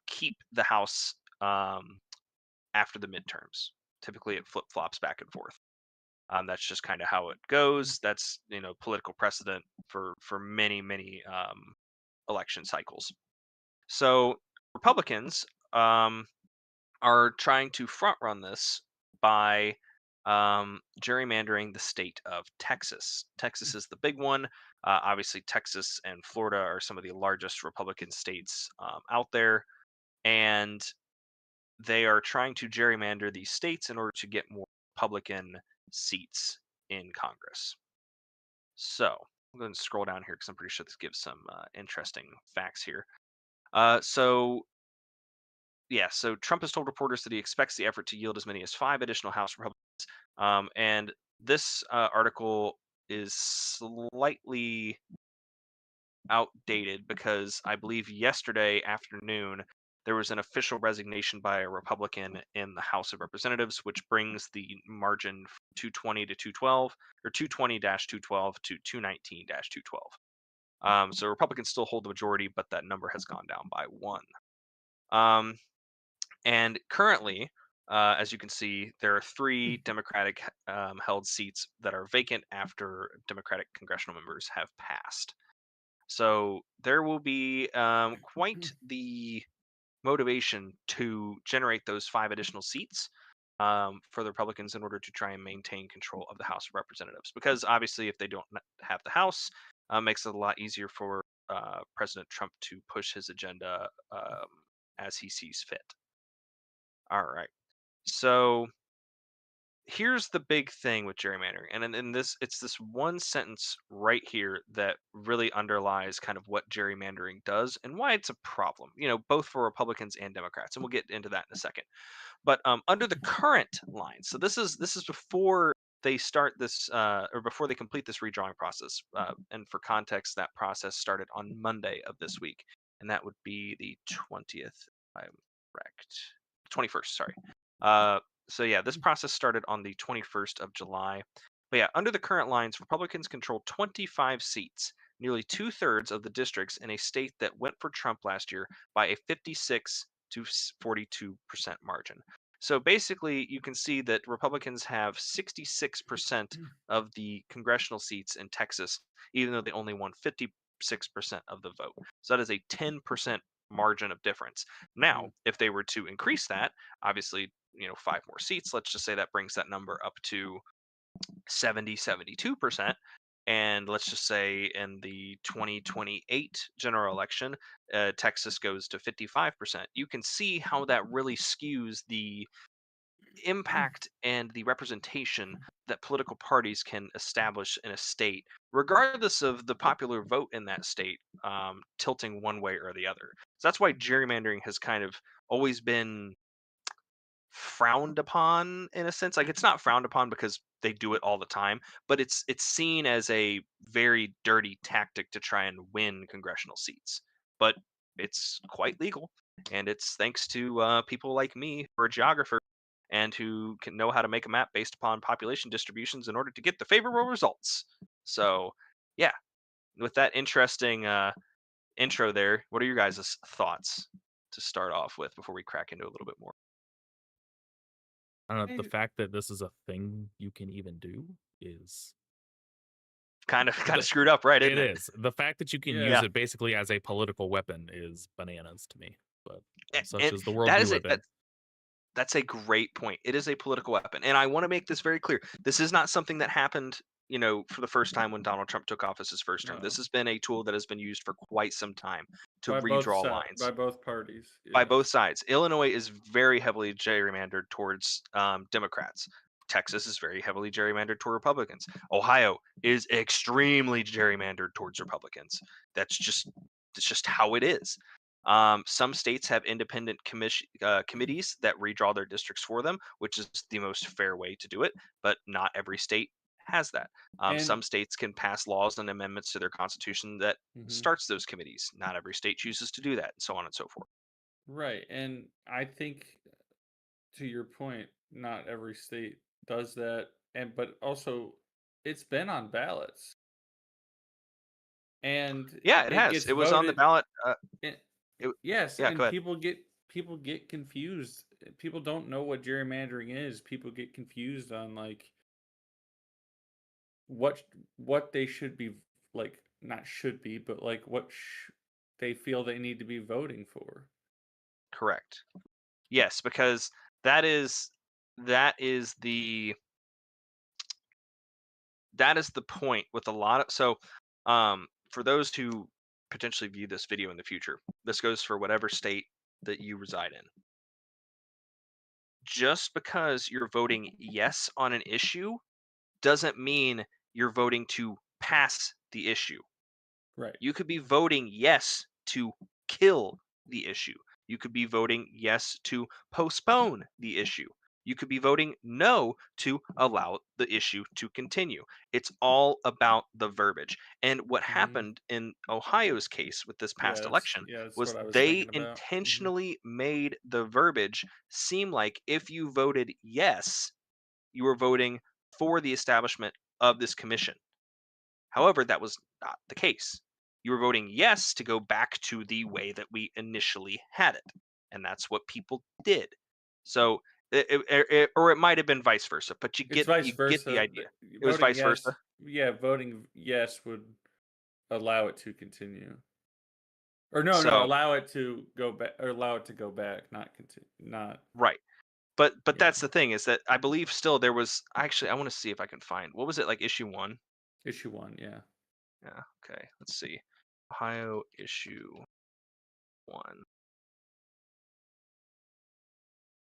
keep the House after the midterms. Typically, it flip flops back and forth. That's just kind of how it goes. That's political precedent for many election cycles. So Republicans are trying to front run this by gerrymandering the state of Texas. Texas is the big one. Obviously, Texas and Florida are some of the largest Republican states out there, and they are trying to gerrymander these states in order to get more Republican seats in Congress. So I'm going to scroll down here because I'm pretty sure this gives some interesting facts here. So Trump has told reporters that he expects the effort to yield as many as 5 additional House Republicans. And this article is slightly outdated because I believe yesterday afternoon there was an official resignation by a Republican in the House of Representatives, which brings the margin from 220 to 212, or 220-212 to 219-212. So Republicans still hold the majority, but that number has gone down by 1. And currently, as you can see, there are 3 Democratic held seats that are vacant after Democratic congressional members have passed. So there will be quite the motivation to generate those 5 additional seats for the Republicans in order to try and maintain control of the House of Representatives. Because obviously, if they don't have the House, makes it a lot easier for President Trump to push his agenda as he sees fit. All right. So here's the big thing with gerrymandering, and in this, it's this one sentence right here that really underlies kind of what gerrymandering does and why it's a problem, both for Republicans and Democrats, and we'll get into that in a second. But under the current line, so this is before they start this or before they complete this redrawing process, and for context, that process started on Monday of this week, and that would be the 20th, if I'm correct, 21st, sorry. So yeah, this process started on the 21st of July. But yeah, under the current lines, Republicans control 25 seats, nearly 2/3 of the districts in a state that went for Trump last year by a 56 to 42% margin. So basically, you can see that Republicans have 66% of the congressional seats in Texas, even though they only won 56% of the vote. So that is a 10% margin of difference. Now, if they were to increase that, obviously, 5 more seats, let's just say that brings that number up to 72%. And let's just say in the 2028 general election, Texas goes to 55%. You can see how that really skews the impact and the representation that political parties can establish in a state, regardless of the popular vote in that state tilting one way or the other. So that's why gerrymandering has kind of always been frowned upon in a sense. Like it's not frowned upon because they do it all the time, but it's seen as a very dirty tactic to try and win congressional seats. But it's quite legal, and it's thanks to people like me who are geographers and who can know how to make a map based upon population distributions in order to get the favorable results. So, yeah, with that interesting intro there, what are your guys' thoughts to start off with before we crack into a little bit more? I don't know. The I- fact that this is a thing you can even do is Kind of The- screwed up, right? Isn't it it? is. The fact that you can Yeah. use it basically as a political weapon is bananas to me. But such And is the world that we is live in. that's a great point. It is a political weapon, and I want to make this very clear. This is not something that happened, for the first time when Donald Trump took office his first term. No. This has been a tool that has been used for quite some time to by both redraw sides, lines by both parties. by Yes. both sides. Illinois is very heavily gerrymandered towards Democrats. Texas is very heavily gerrymandered toward Republicans. Ohio is extremely gerrymandered towards Republicans. That's just how it is. Some states have independent committees that redraw their districts for them, which is the most fair way to do it. But not every state has that. And Some states can pass laws and amendments to their constitution that Mhm. starts those committees. Not every state chooses to do that, and so on and so forth. Right. And I think to your point, not every state does that. But also it's been on ballots. And Yeah, it it has. gets It was on the voted. ballot. it- It, yes, yeah, and go ahead. people get confused. People don't know what gerrymandering is. People get confused on like what what they should be, like, not should be, but like what they feel they need to be voting for. Correct. Yes, because that is the point with a lot of for those who potentially view this video in the future, this goes for whatever state that you reside in. Just because you're voting yes on an issue doesn't mean you're voting to pass the issue. Right. You could be voting yes to kill the issue. You could be voting yes to postpone the issue. You could be voting no to allow the issue to continue. It's all about the verbiage. And what Mhm. happened in Ohio's case with this past election That's was what I was they thinking about. intentionally made the verbiage seem like if you voted yes, you were voting for the establishment of this commission. However, that was not the case. You were voting yes to go back to the way that we initially had it. And that's what people did. So, or it might have been vice versa, but you It's get vice you get the versa. idea. It was Voting vice yes, versa. yeah, voting yes would allow it to continue. Or no, So, allow it to go back, or allow it to go back, not continue, not. right. But Yeah. that's the thing, is that I believe still there was actually, I want to see if I can find, what was it, like issue 1? Issue 1, yeah. Yeah, okay. Let's see. Ohio issue 1.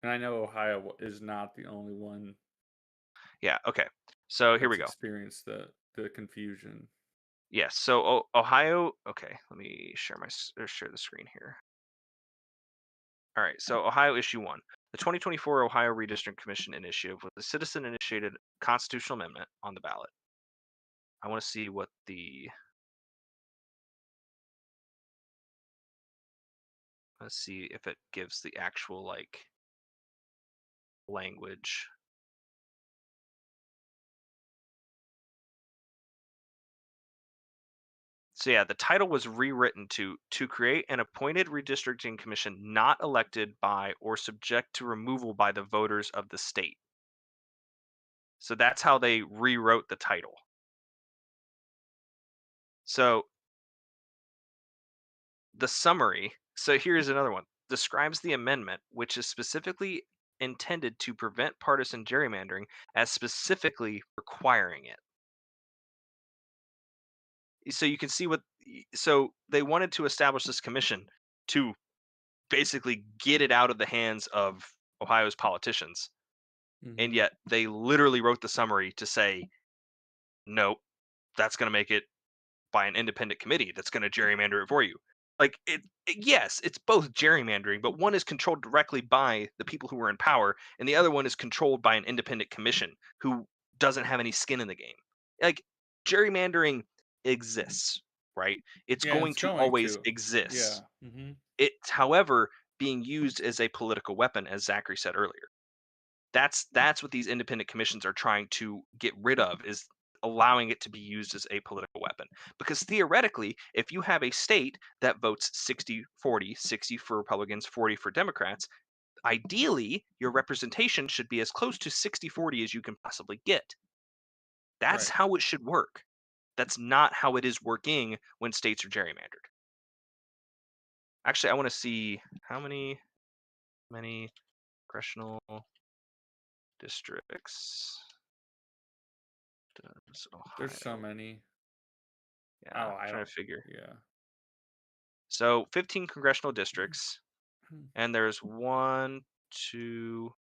And I know Ohio is not the only one Yeah, okay. So here we that's go. experienced the confusion. Yes. So Ohio. Okay, let me share the screen here. All right. So Ohio issue 1, the 2024 Ohio Redistricting Commission initiative was a citizen-initiated constitutional amendment on the ballot. I want to see what let's see if it gives the actual like language. So yeah, the title was rewritten to create an appointed redistricting commission not elected by or subject to removal by the voters of the state. So that's how they rewrote the title. So the summary, so here's another one, describes the amendment, which is specifically intended to prevent partisan gerrymandering, as specifically requiring it. So you can see so they wanted to establish this commission to basically get it out of the hands of Ohio's politicians. And Mhm. yet they literally wrote the summary to say, nope, that's going to make it by an independent committee that's going to gerrymander it for you. Like yes, it's both gerrymandering, but one is controlled directly by the people who are in power, and the other one is controlled by an independent commission who doesn't have any skin in the game. Like gerrymandering exists, right? It's Yeah, going it's to going always to. Yeah. exist. Hmm. It's, however, being used as a political weapon, as Zachary said earlier. That's what these independent commissions are trying to get rid of, is allowing it to be used as a political weapon. Because theoretically, if you have a state that votes 60-40, 60 for Republicans, 40 for Democrats, ideally your representation should be as close to 60-40 as you can possibly get. That's Right. how it should work. That's not how it is working when states are gerrymandered. Actually, I want to see how many congressional districts does There's so Ohio? many. Yeah, Oh, I'm I trying don't. to figure. Yeah. So 15 congressional districts, Hmm. and there's one, two,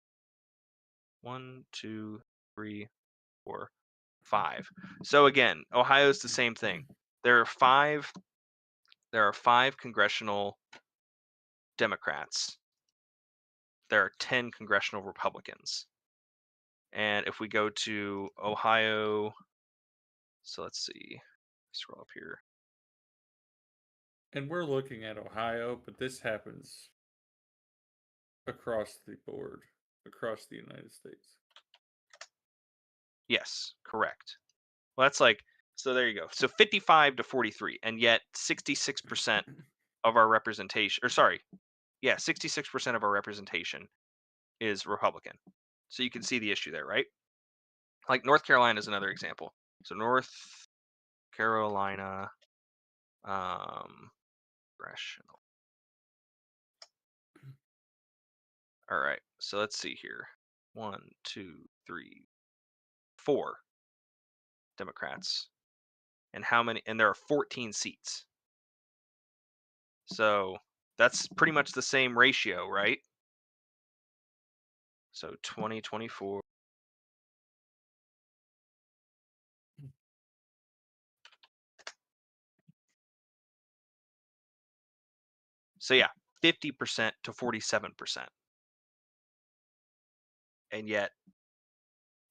three, four, five. So again, Ohio's the same thing. There are five. There are 5 congressional Democrats. There are 10 congressional Republicans. And if we go to Ohio, so let's see, scroll up here. And we're looking at Ohio, but this happens across the board, across the United States. Yes, correct. Well, that's like, so there you go. So 55-43, and yet 66% of our representation, or sorry, yeah, 66% of our representation is Republican. So you can see the issue there, right? Like North Carolina is another example. So North Carolina, congressional. All right, so let's see here. 1, 2, 3, 4 Democrats, and how many? And there are 14 seats. So that's pretty much the same ratio, right? So 2024. So yeah, 50% to 47%. And yet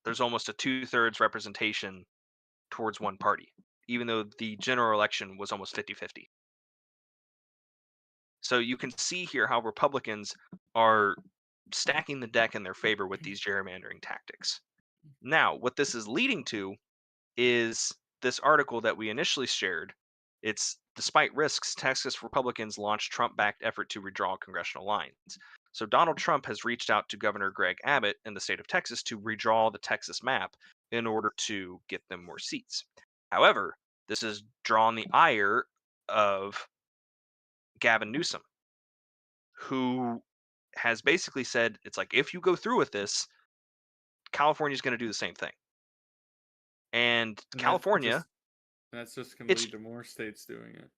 there's almost a 2/3 representation towards one party, even though the general election was almost 50-50. So you can see here how Republicans are stacking the deck in their favor with these gerrymandering tactics. Now, what this is leading to is this article that we initially shared. It's despite risks, Texas Republicans launched Trump-backed effort to redraw congressional lines. So Donald Trump has reached out to Governor Greg Abbott in the state of Texas to redraw the Texas map in order to get them more seats. However, this has drawn the ire of Gavin Newsom, who has basically said, it's like, if you go through with this, California's going to do the same thing. And And California, that's just going to it's lead to more states doing it.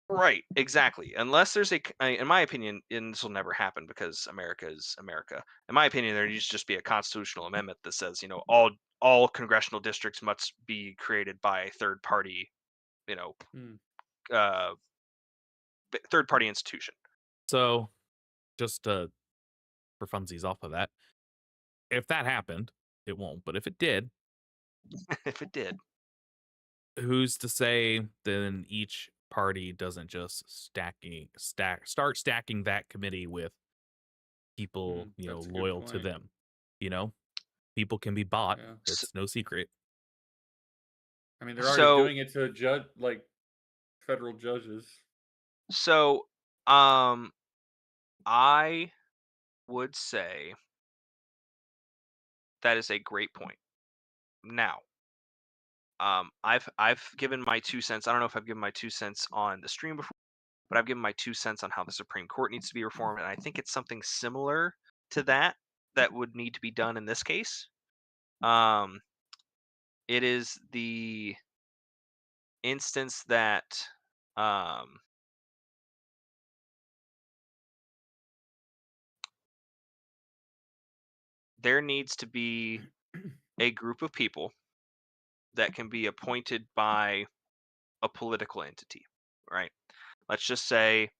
right, exactly. Unless there's in my opinion, and this will never happen because America is America. In my opinion, there needs to just be a constitutional amendment that says, all congressional districts must be created by a third party, you know, Hmm. third party institution. So, just for funsies off of that, if that happened, it won't. But if it did, If it did, who's to say then each party doesn't just start stacking that committee with people, That's a good loyal to point. them. People can be bought. Yeah. It's no secret. I mean, they're already so doing it to judge, like federal judges. so um I would say that is a great point. Now, I've given my 2 cents. I don't know if I've given my 2 cents on the stream before, but I've given my 2 cents on how the Supreme Court needs to be reformed, and I think it's something similar to that that would need to be done in this case. It is the instance that um, there needs to be a group of people that can be appointed by a political entity, right? let's just say,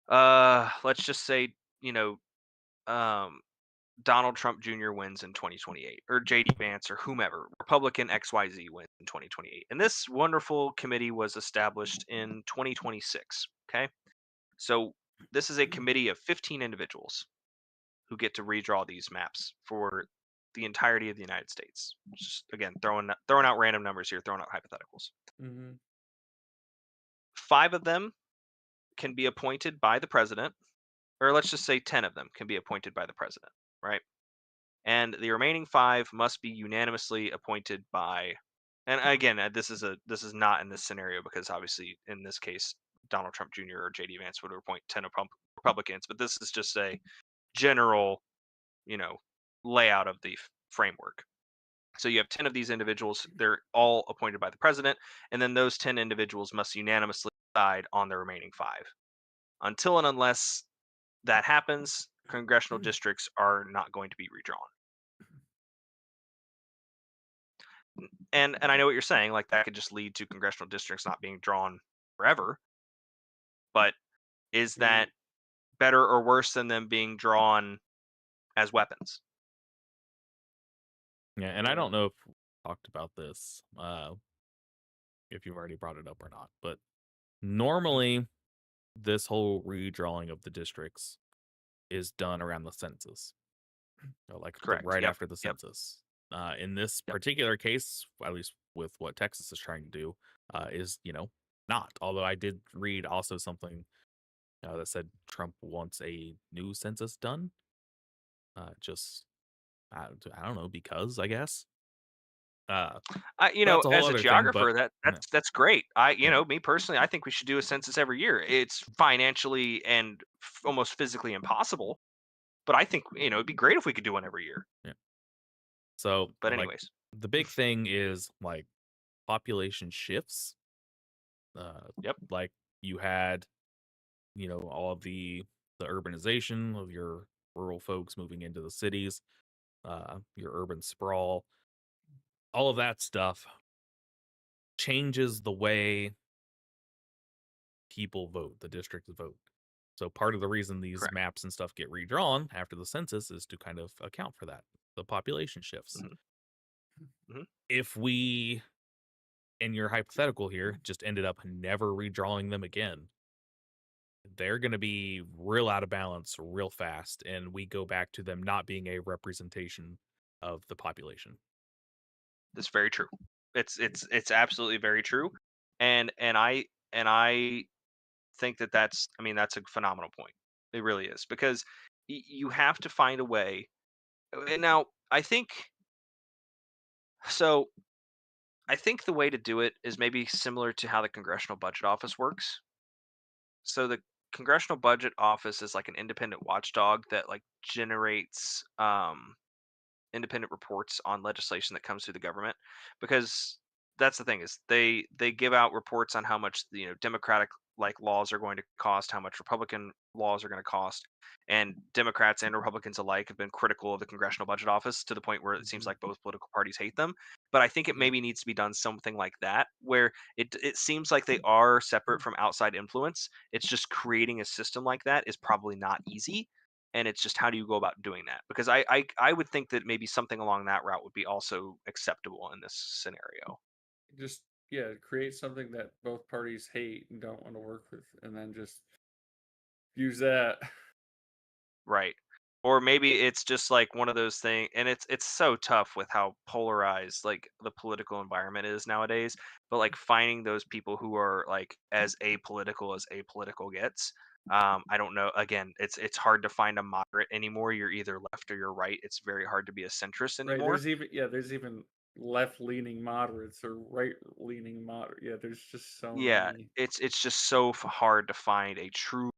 let's just say, you know, um, Donald Trump Jr. wins in 2028, or JD Vance, or whomever, Republican XYZ wins in 2028. And this wonderful committee was established in 2026. Okay. So this is a committee of 15 individuals who get to redraw these maps for the entirety of the United States. Just again, throwing out random numbers here, throwing out hypotheticals. Mm-hmm. 5 of them can be appointed by the president, or let's just say 10 of them can be appointed by the president, right? And the remaining 5 must be unanimously appointed by. And again, this is not in this scenario because obviously in this case Donald Trump Jr. or JD Vance would appoint 10 Republicans, but this is just a general, you know, layout of the framework. So you have 10 of these individuals, they're all appointed by the president, and then those 10 individuals must unanimously decide on the remaining 5. Until and unless that happens, congressional districts are not going to be redrawn. And I know what you're saying, like that could just lead to congressional districts not being drawn forever. But is that better or worse than them being drawn as weapons? Yeah, and I don't know if we talked about this, if you've already brought it up or not, but normally this whole redrawing of the districts is done around the census, like Correct. right Yep. after the Yep. census. In this Yep. particular case, at least with what Texas is trying to do, is not. Although I did read also something that said Trump wants a new census done. Just I don't know, because I guess. You But know, that's a whole as a other thing. But geographer, yeah, that's great. You yeah, know, me personally, I think we should do a census every year. It's financially and almost physically impossible, but I think it'd be great if we could do one every year. yeah. So But like anyways, the big thing is like population shifts. yep, Like you had, all of the urbanization of your rural folks moving into the cities, your urban sprawl, all of that stuff changes the way people vote, the districts vote. So part of the reason these correct. maps and stuff get redrawn after the census is to kind of account for that, the population shifts. Hmm. Hmm. If we, in your hypothetical here, just ended up never redrawing them again, they're going to be real out of balance real fast, and we go back to them not being a representation of the population. That's very true. It's absolutely very true, and I think that's that's a phenomenal point. It really is because you have to find a way. And now so. I think the way to do it is maybe similar to how the Congressional Budget Office works. So the Congressional Budget Office is like an independent watchdog that like generates independent reports on legislation that comes through the government, because that's the thing is they give out reports on how much democratic like laws are going to cost, how much republican laws are going to cost, and Democrats and Republicans alike have been critical of the Congressional Budget Office to the point where it seems Mm-hmm. like both political parties hate them. But I think it Yeah. maybe needs to be done something like that, where it seems like they are separate from outside influence. It's just creating a system like that is probably not easy, and it's just how do you go about doing that, because I would think that maybe something along that route would be also acceptable in this scenario. Just create something that both parties hate and don't want to work with, and then just use that. Right. Or maybe it's just like one of those things, and it's so tough with how polarized like the political environment is nowadays, but like finding those people who are like as apolitical gets. I don't know, again, it's hard to find a moderate anymore. You're either left or you're right. It's very hard to be a centrist Right? anymore. There's even left leaning moderates or right leaning moderate. Yeah, there's just so Yeah, many. it's just so hard to find a true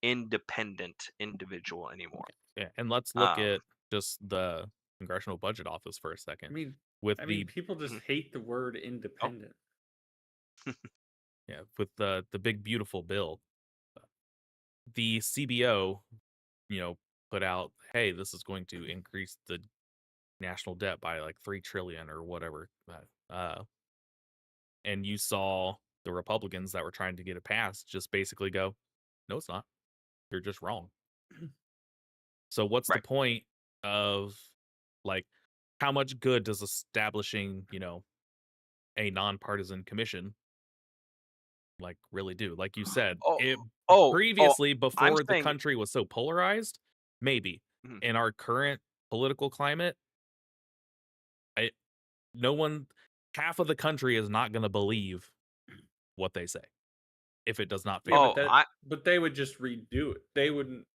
independent individual anymore. Yeah, and let's look Um, at just the Congressional Budget Office for a I second. mean, With I mean, the people just mhm. hate the word Oh, independent. yeah, with the big beautiful bill, the CBO, you know, put out, hey, this is going to increase the national debt by like 3 trillion or whatever. And you saw the Republicans that were trying to get it passed just basically go, no, it's not. You're just wrong. So what's the Right. point of like how much good does establishing, a nonpartisan commission like really do? Like you said, Oh, it oh, previously I'm before the saying, country was so polarized, maybe. Mhm. In our current political climate, I no one half of the country is not going to believe what they say if it does not Yeah, feel oh, right. but they would just redo it. They wouldn't.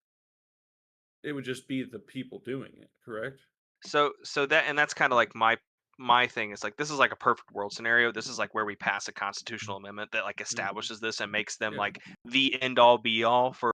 It would just be the people doing it, correct? so that's kind of like my thing is like this is like a perfect world scenario. This is like where we pass a constitutional amendment that like establishes this and makes them Yeah. like the end all be all for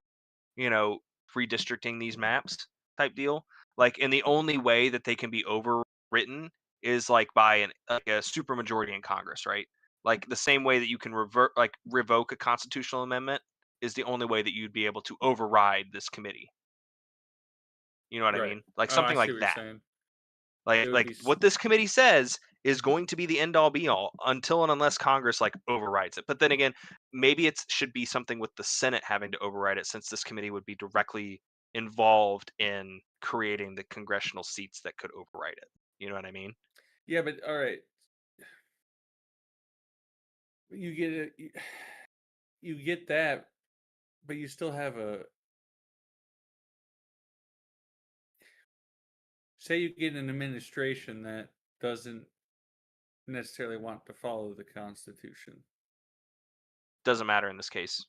you know redistricting these maps type deal. Like, and the only way that they can be overwritten is like by like a supermajority in Congress, right? Like the same way that you can revoke a constitutional amendment is the only way that you'd be able to override this committee. You know what I Right. mean? Like Oh, I something see like what you're that. saying. It Like would like be. what this committee says is going to be the end all be all until and unless Congress like overrides it. But then again, maybe it should be something with the Senate having to override it since this committee would be directly involved in creating the congressional seats that could override it. You know what I mean? Yeah, but all right. You get it. You get that, but you still have a. Say you get an administration that doesn't necessarily want to follow the Constitution. Doesn't matter in this case.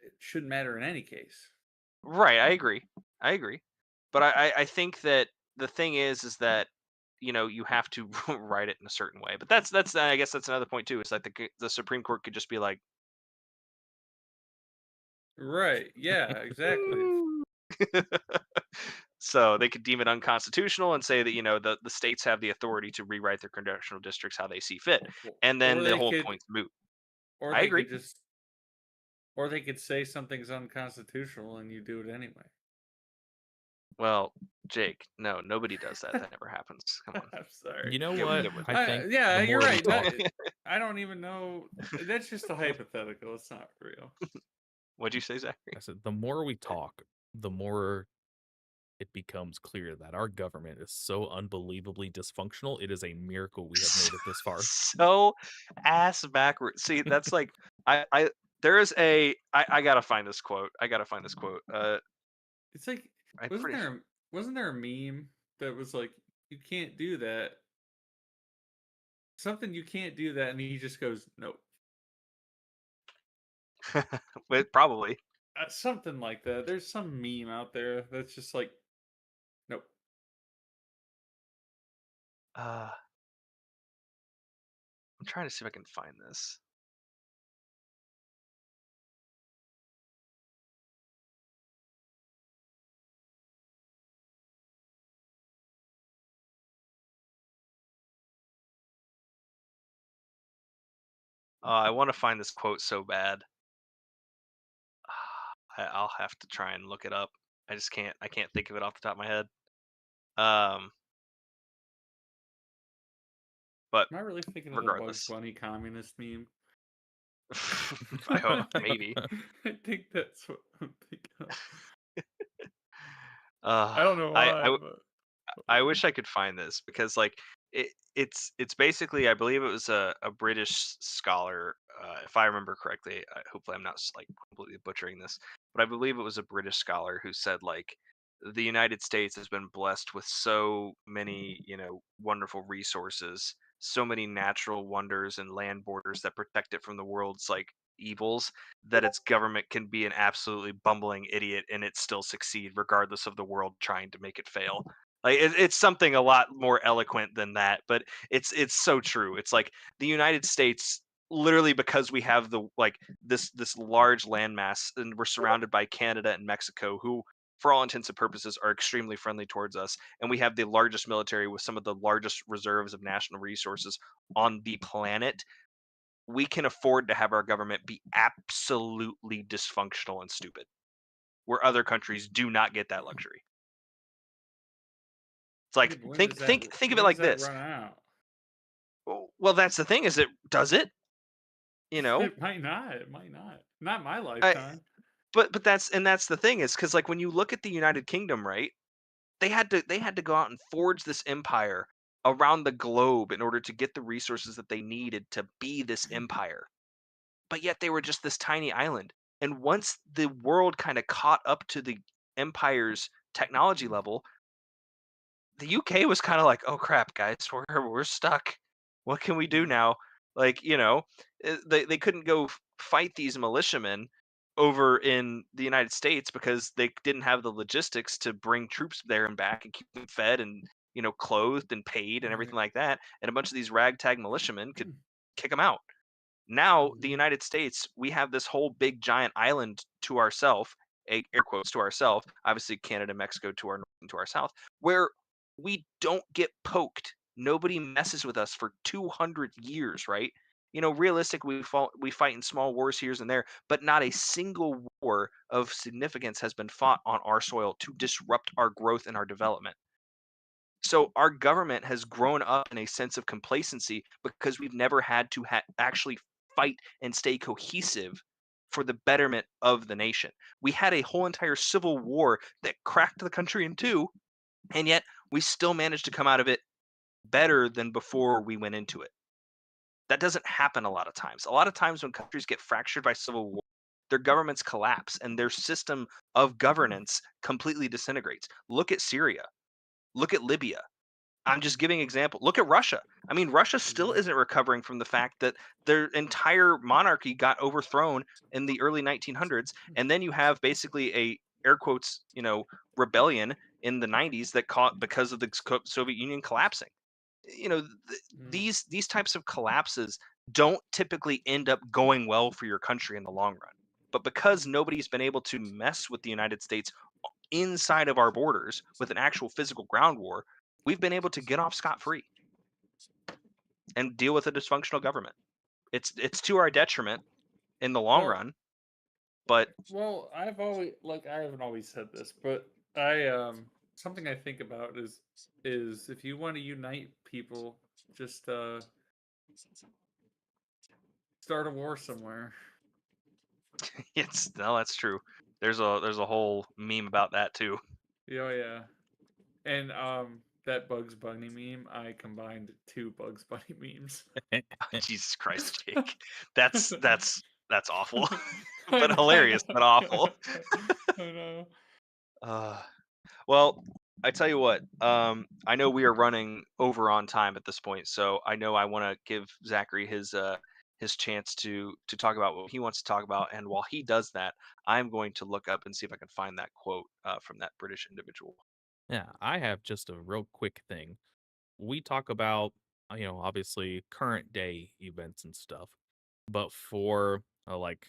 It shouldn't matter in any case. Right, I agree. I agree. But I think that the thing is that you have to write it in a certain way. But that's I guess that's another point too. It's like the Supreme Court could just be like, Right. Yeah. Exactly. so they could deem it unconstitutional and say that the states have the authority to rewrite their congressional districts how they see fit, and Or then the they whole could. point's moot. Or I they agree. could just. Or they could say something's unconstitutional and you do it anyway. Well, Jake, no, nobody does that. That never happens. Come on. I'm sorry. You know Get, what? get with it. I think Yeah, the you're more we right. talk, I don't even know. That's just a hypothetical. It's not real. What'd you say, Zachary? I said the more we talk, the more it becomes clear that our government is so unbelievably dysfunctional. It is a miracle we have made it this far. So ass backwards. See, that's like I there is I gotta find this quote. I gotta find this quote. It's like I'm wasn't pretty there wasn't there a meme that was like you can't do that. Something you can't do that, and he just goes nope. but probably. Something like that. There's some meme out there that's just like nope. I'm trying to see if I can find this. I want to find this quote so bad. I'll have to try and look it up. I just can't. I can't think of it off the top of my head. But Am I really thinking of the Bugs regardless, Bunny communist meme? I hope maybe. I think that's what I'm thinking of. Uh, I don't know I why, I but I wish I could find this because like it's basically I believe it was a British scholar if I remember correctly. Hopefully I'm not like completely butchering this, but I believe it was a British scholar who said like the United States has been blessed with so many wonderful resources, so many natural wonders and land borders that protect it from the world's like evils that its government can be an absolutely bumbling idiot and it still succeed regardless of the world trying to make it fail. Like it's something a lot more eloquent than that, but it's so true. It's like the United States, literally because we have the like this large landmass and we're surrounded by Canada and Mexico, who for all intents and purposes are extremely friendly towards us, and we have the largest military with some of the largest reserves of national resources on the planet. We can afford to have our government be absolutely dysfunctional and stupid, where other countries do not get that luxury. It's yeah, like but think of it when does like that this. run out? Well, that's the thing. Is it does it? You know, It might not. It might not. Not my I, lifetime. but that's the thing is because like when you look at the United Kingdom, right? They had to go out and forge this empire around the globe in order to get the resources that they needed to be this empire. But yet they were just this tiny island. And once the world kind of caught up to the empire's technology level, the UK was kind of like, "Oh crap, guys, we're stuck. What can we do now?" Like, they couldn't go fight these militiamen over in the United States because they didn't have the logistics to bring troops there and back and keep them fed and clothed and paid and Right. everything like that. And a bunch of these ragtag militiamen could kick them out. Now, the Mhm. United States, we have this whole big giant island to ourselves, air quotes to ourselves, obviously Canada, Mexico to our north and to our south, where we don't get poked. Nobody messes with us for 200 years, right? Realistic, we fight in small wars here and there, but not a single war of significance has been fought on our soil to disrupt our growth and our development. So our government has grown up in a sense of complacency because we've never had to actually fight and stay cohesive for the betterment of the nation. We had a whole entire civil war that cracked the country in two, and yet we still managed to come out of it better than before we went into it. That doesn't happen a lot of times. A lot of times when countries get fractured by civil war, their governments collapse and their system of governance completely disintegrates. Look at Syria. Look at Libya. I'm just giving example. Look at Russia. I mean, Russia still Mhm. isn't recovering from the fact that their entire monarchy got overthrown in the early 1900s, and then you have basically a air quotes, rebellion in the 90s that caught because of the Soviet Union collapsing. Mm. These types of collapses don't typically end up going well for your country in the long run. But because nobody's been able to mess with the United States inside of our borders with an actual physical ground war, we've been able to get off scot free and deal with a dysfunctional government. It's to our detriment in the long Well, run, but I haven't always said this, but I something I think about is if you want to unite people, just start a war somewhere. it's no, that's true. There's a whole meme about that too. Yeah, yeah. And that Bugs Bunny meme, I combined two Bugs Bunny memes. Jesus Christ, Jake. That's awful. I But know, I hilarious, but awful. know. I know. Uh, well, I tell you what, I know we are running over on time at this point, so I know I want to give Zachary his chance to talk about what he wants to talk about, and while he does that, I'm going to look up and see if I can find that quote from that British individual. Yeah, I have just a real quick thing. We talk about, obviously current day events and stuff, but for like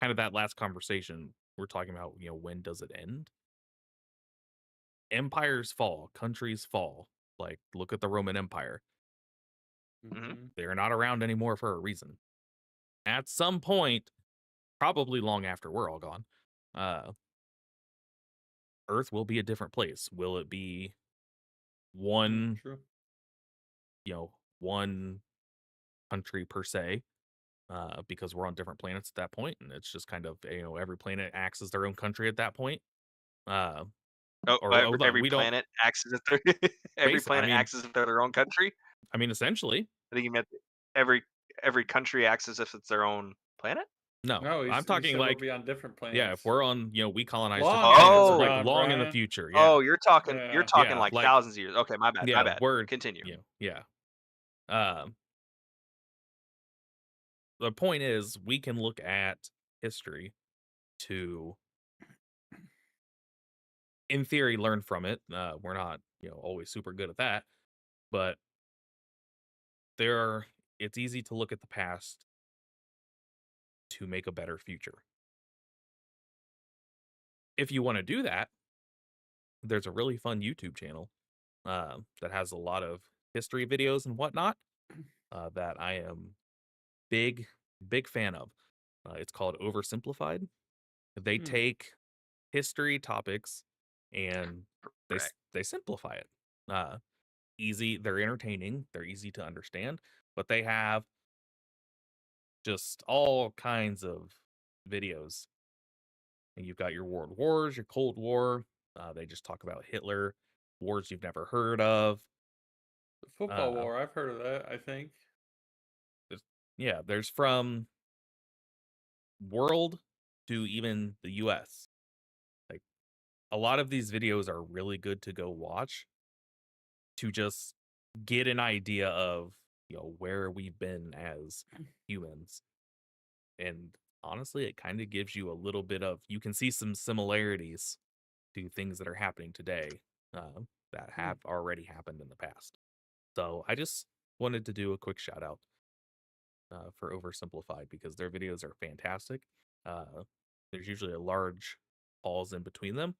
kind of that last conversation, we're talking about, when does it end? Empires fall, countries fall. Like, look at the Roman Empire. Hmm. Hmm. They're not around anymore for a reason. At some point, probably long after we're all gone, uh, Earth will be a different place. Will it be one, True. one country per se? Because we're on different planets at that point, and it's just kind of every planet acts as their own country at that point. Uh, Oh, or every, hold on, every we don't planet acts as if they're every base. planet acts as if they're their own country. I mean, essentially, I think you meant every every country acts as if it's their own planet. no. No, I'm he talking said we'll like, be on different yeah, if planets. we're on, we colonize different Long after planets, we're Oh, like gone, long in the Brian. future. Yeah, oh, you're talking yeah, like like, thousands of years. Okay, my bad, my yeah, bad. we're, Continue. yeah. Um, the point is, we can look at history to, in theory, learn from it. We're not, always super good at that, but there are. It's easy to look at the past to make a better future. If you want to do that, there's a really fun YouTube channel that has a lot of history videos and whatnot that I am big, big fan of. It's called Oversimplified. They Hmm. take history topics and they Correct. they simplify it. Uh, easy. They're entertaining. They're easy to understand, but they have just all kinds of videos. And you've got your World Wars, your Cold War. They just talk about Hitler, wars you've never heard of. The football war, I've heard of that, I think. Yeah, there's from world to even the US. Like a lot of these videos are really good to go watch to just get an idea of, where we've been as humans. And honestly, it kind of gives you a little bit of, you can see some similarities to things that are happening today that have already happened in the past. So I just wanted to do a quick shout out for Oversimplified because their videos are fantastic. There's usually a large pause in between them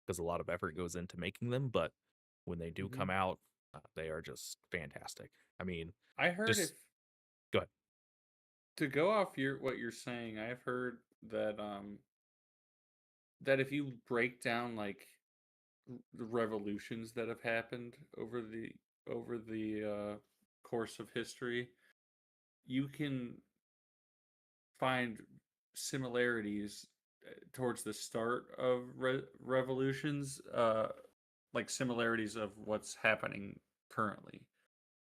because a lot of effort goes into making them, but when they do come out, they are just fantastic. I mean, I heard just go ahead. To go off what you're saying, I've heard that that if you break down like the revolutions that have happened over the course of history, you can find similarities towards the start of revolutions, like similarities of what's happening currently.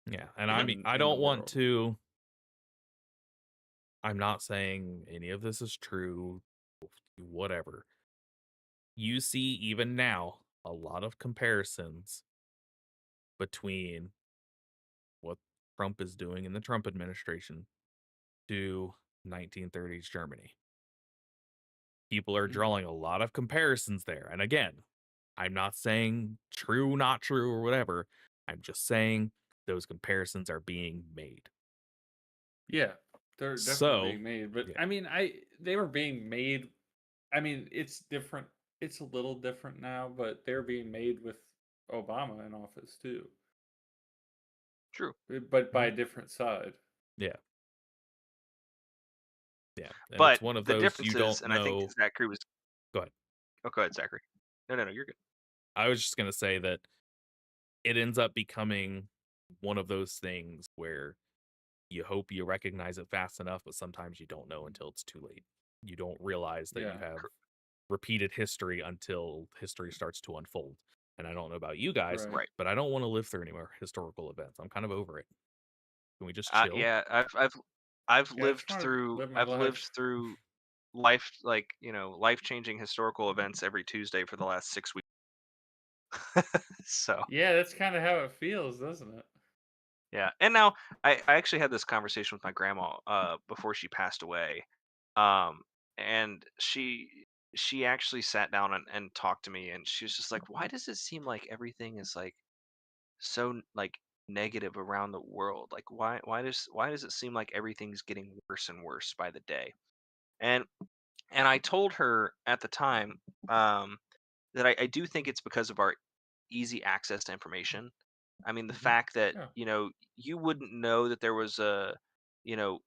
Yeah, and I mean, I in the don't want world. to. I'm not saying any of this is true, whatever. You see, even now, a lot of comparisons between what Trump is doing in the Trump administration to 1930s Germany. People are drawing a lot of comparisons there. And again, I'm not saying true, not true, or whatever. I'm just saying those comparisons are being made. Yeah, they're definitely being made. But yeah. I mean, they were being made. I mean, it's different. It's a little different now, but they're being made with Obama in office too. True. But by a different side. Yeah. Yeah. And But it's one of the those difference you is, don't and I think know. Zachary was. Go ahead. Oh, go ahead, Zachary. No, you're good. I was just going to say that it ends up becoming one of those things where you hope you recognize it fast enough, but sometimes you don't know until it's too late. You don't realize that you have repeated history until history starts to unfold. And I don't know about you guys, Right. but I don't want to live through any more historical events. I'm kind of over it. Can we just chill? Yeah, I've lived through life, like, life-changing historical events every Tuesday for the last 6 weeks. So Yeah, that's kind of how it feels, doesn't it? yeah, and now I actually had this conversation with my grandma before she passed away, um, and she actually sat down and talked to me, and she was just like, "Why does it seem like everything is like so like negative around the world? Like why does it seem like everything's getting worse and worse by the day?" And I told her at the time that I do think it's because of our easy access to information. I mean, the fact that, Yeah. you wouldn't know that there was you know,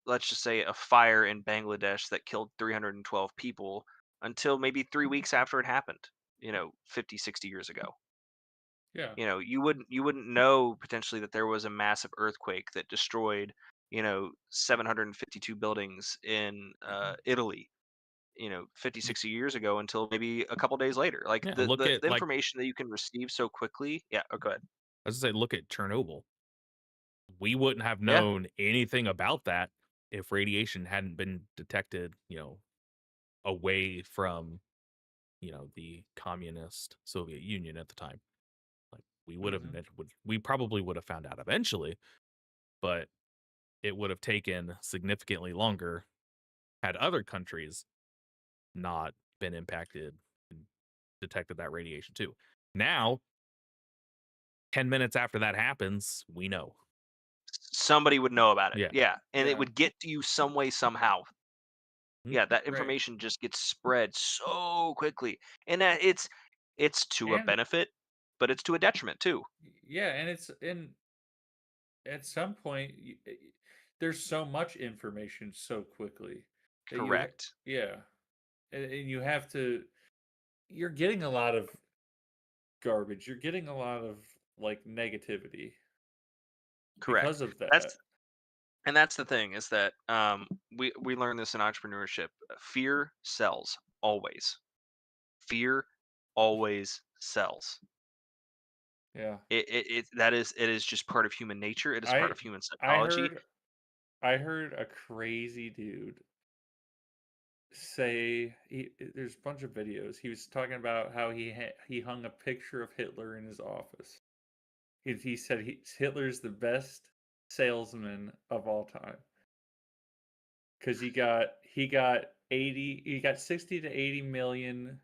let's just say a fire in Bangladesh that killed 312 people until maybe 3 weeks after it happened, 50, 60 years ago. Yeah. You wouldn't know potentially that there was a massive earthquake that destroyed, 752 buildings in Italy, 50, 60 years ago until maybe a couple days later. Like Yeah, the, look the at the information that you can receive so quickly. Yeah. Oh, go ahead. I was gonna say, look at Chernobyl. We wouldn't have Yeah. known anything about that if radiation hadn't been detected, away from, the communist Soviet Union at the time. Like we would have, we probably would have found out eventually, but it would have taken significantly longer had other countries not been impacted and detected that radiation too. Now, 10 minutes after that happens, we know. Somebody would know about it. Yeah. Yeah. And it Yeah. would get to you some way, somehow. Yeah. That Right. information just gets spread so quickly. And it's to a And benefit, but it's to a detriment too. yeah, and it's at some point there's so much information so quickly that Correct. yeah, and you have to you're getting a lot of garbage. You're getting a lot of like negativity Correct. because of that. That's the thing is that we learn this in entrepreneurship. Fear sells always. Fear always sells. Yeah. It is just part of human nature. It is part of human I psychology. heard a crazy dude say there's a bunch of videos. He was talking about how he hung a picture of Hitler in his office. He said Hitler's the best salesman of all time because he got 60 to 80 million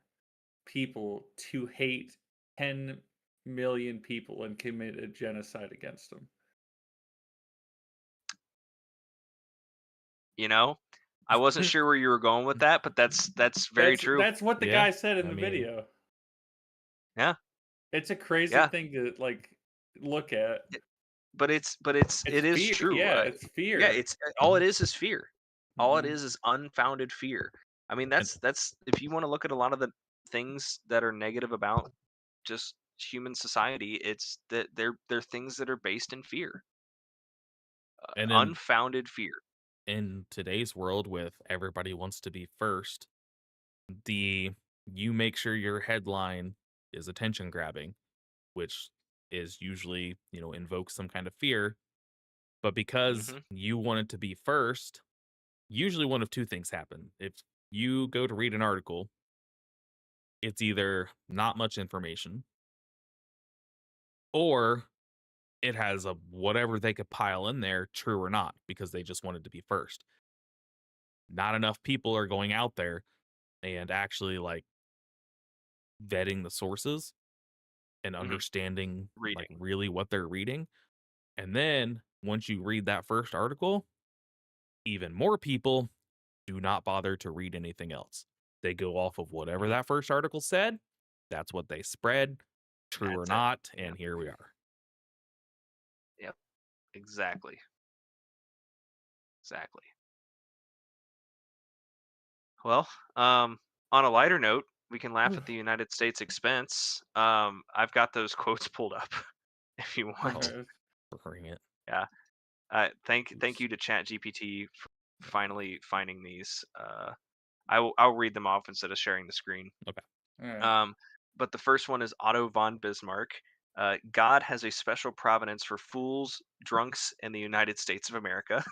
people to hate 10 million people and commit a genocide against them. You know, I wasn't sure where you were going with that, but that's very true. That's what the Yeah, guy said in I the mean- video. Yeah, It's a crazy Yeah. thing to like look at. but it is fear. true. Yeah, it's fear. Yeah, it's all it is fear. All it Mhm. is unfounded fear. I mean, that's if you want to look at a lot of the things that are negative about just human society, it's that they're things that are based in fear, And then unfounded fear. in today's world, with everybody wants to be first, you make sure your headline is attention grabbing, which is usually, invokes some kind of fear. But because Mhm. you want it to be first, usually one of two things happen. If you go to read an article, it's either not much information, or it has a whatever they could pile in there, true or not, because they just wanted to be first. Not enough people are going out there and actually like vetting the sources and understanding like Reading. really what they're reading. And then once you read that first article, even more people do not bother to read anything else. They go off of whatever that first article said. That's what they spread, true or That's it. not. And here we are. Yep. Exactly. Exactly. Well, on a lighter note, we can laugh at the United States expense. I've got those quotes pulled up if you want. Okay. Bring it. Yeah. Thank you to ChatGPT for finally finding these. I'll read them off instead of sharing the screen. All right. But the first one is Otto von Bismarck. God has a special providence for fools, drunks, and the United States of America.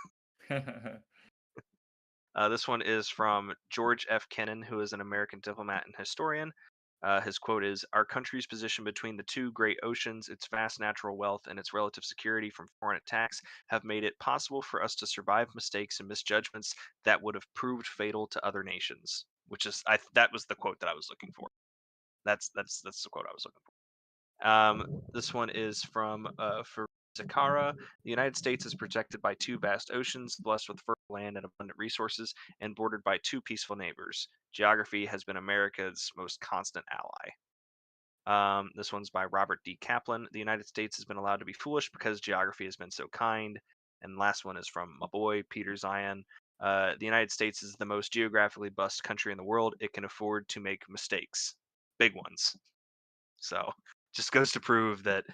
This one is from George F. Kennan, who is an American diplomat and historian. His quote is, "Our country's position between the two great oceans, its vast natural wealth, and its relative security from foreign attacks have made it possible for us to survive mistakes and misjudgments that would have proved fatal to other nations." Which is, that was the quote that I was looking for. That's the quote I was looking for. This one is from Zakara. The United States is protected by two vast oceans, blessed with fertile land and abundant resources, and bordered by two peaceful neighbors. Geography has been America's most constant ally. This one's by Robert D. Kaplan. The United States has been allowed to be foolish because geography has been so kind. And last one is from my boy, Peter Zion. The United States is the most geographically bust country in the world. It can afford to make mistakes, big ones. So just goes to prove that,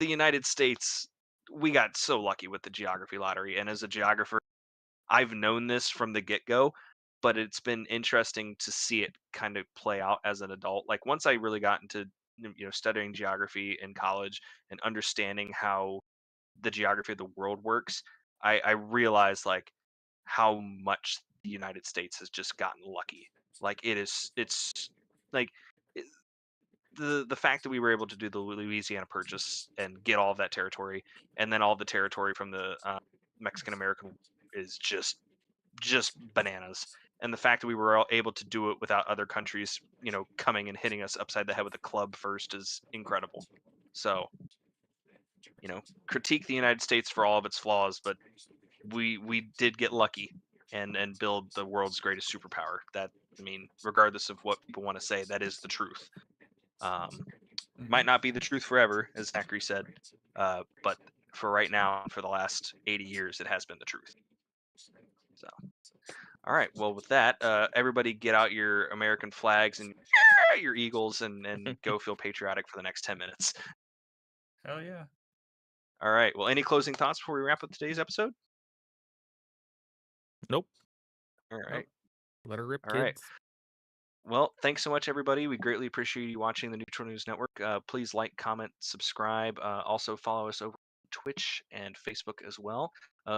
the United States, we got so lucky with the geography lottery. And as a geographer, I've known this from the get go, but it's been interesting to see it kind of play out as an adult. Like once I really got into studying geography in college and understanding how the geography of the world works, I realized like how much the United States has just gotten lucky. Like it's like the fact that we were able to do the Louisiana Purchase and get all of that territory, and then all the territory from the Mexican American is just bananas. And the fact that we were all able to do it without other countries, coming and hitting us upside the head with a club first is incredible. So, critique the United States for all of its flaws, but we did get lucky and build the world's greatest superpower. That, I mean, regardless of what people want to say, that is the truth. Might not be the truth forever, as Zachary said, but for right now, for the last 80 years, it has been the truth. So, all right. Well, with that, everybody get out your American flags and right, your Eagles, and go feel patriotic for the next 10 minutes. Hell yeah. All right. Well, any closing thoughts before we wrap up today's episode? Nope. All right. Nope. Let her rip, All right. kids. Well, thanks so much, everybody. We greatly appreciate you watching the Neutral News Network. Please like, comment, subscribe. Also, follow us over on Twitch and Facebook as well.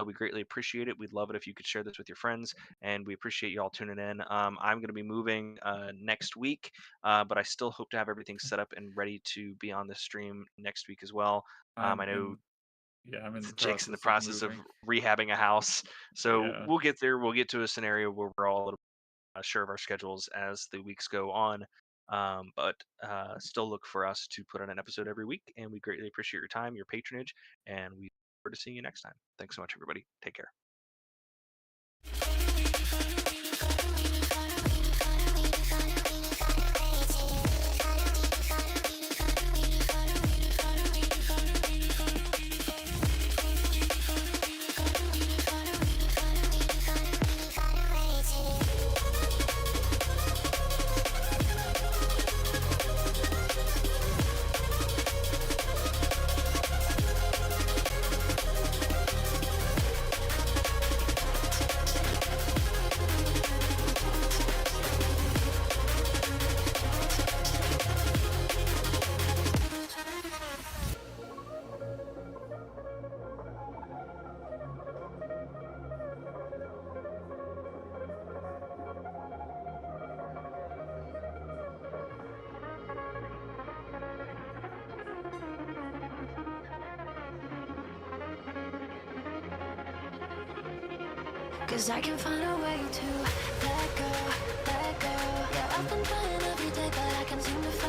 We greatly appreciate it. We'd love it if you could share this with your friends, and we appreciate you all tuning in. I'm going to be moving next week, but I still hope to have everything set up and ready to be on the stream next week as well. I know I'm in the Jake's in the process process of moving. rehabbing a house, so Yeah. we'll get there. We'll get to a scenario where we're all a little sure of our schedules as the weeks go on. But still look for us to put on an episode every week, and we greatly appreciate your time, your patronage, and we look forward to seeing you next time. Thanks so much, everybody. Take care. Cause I can find a way to let go, let go. Yeah, I've been trying every day, but I can't seem to find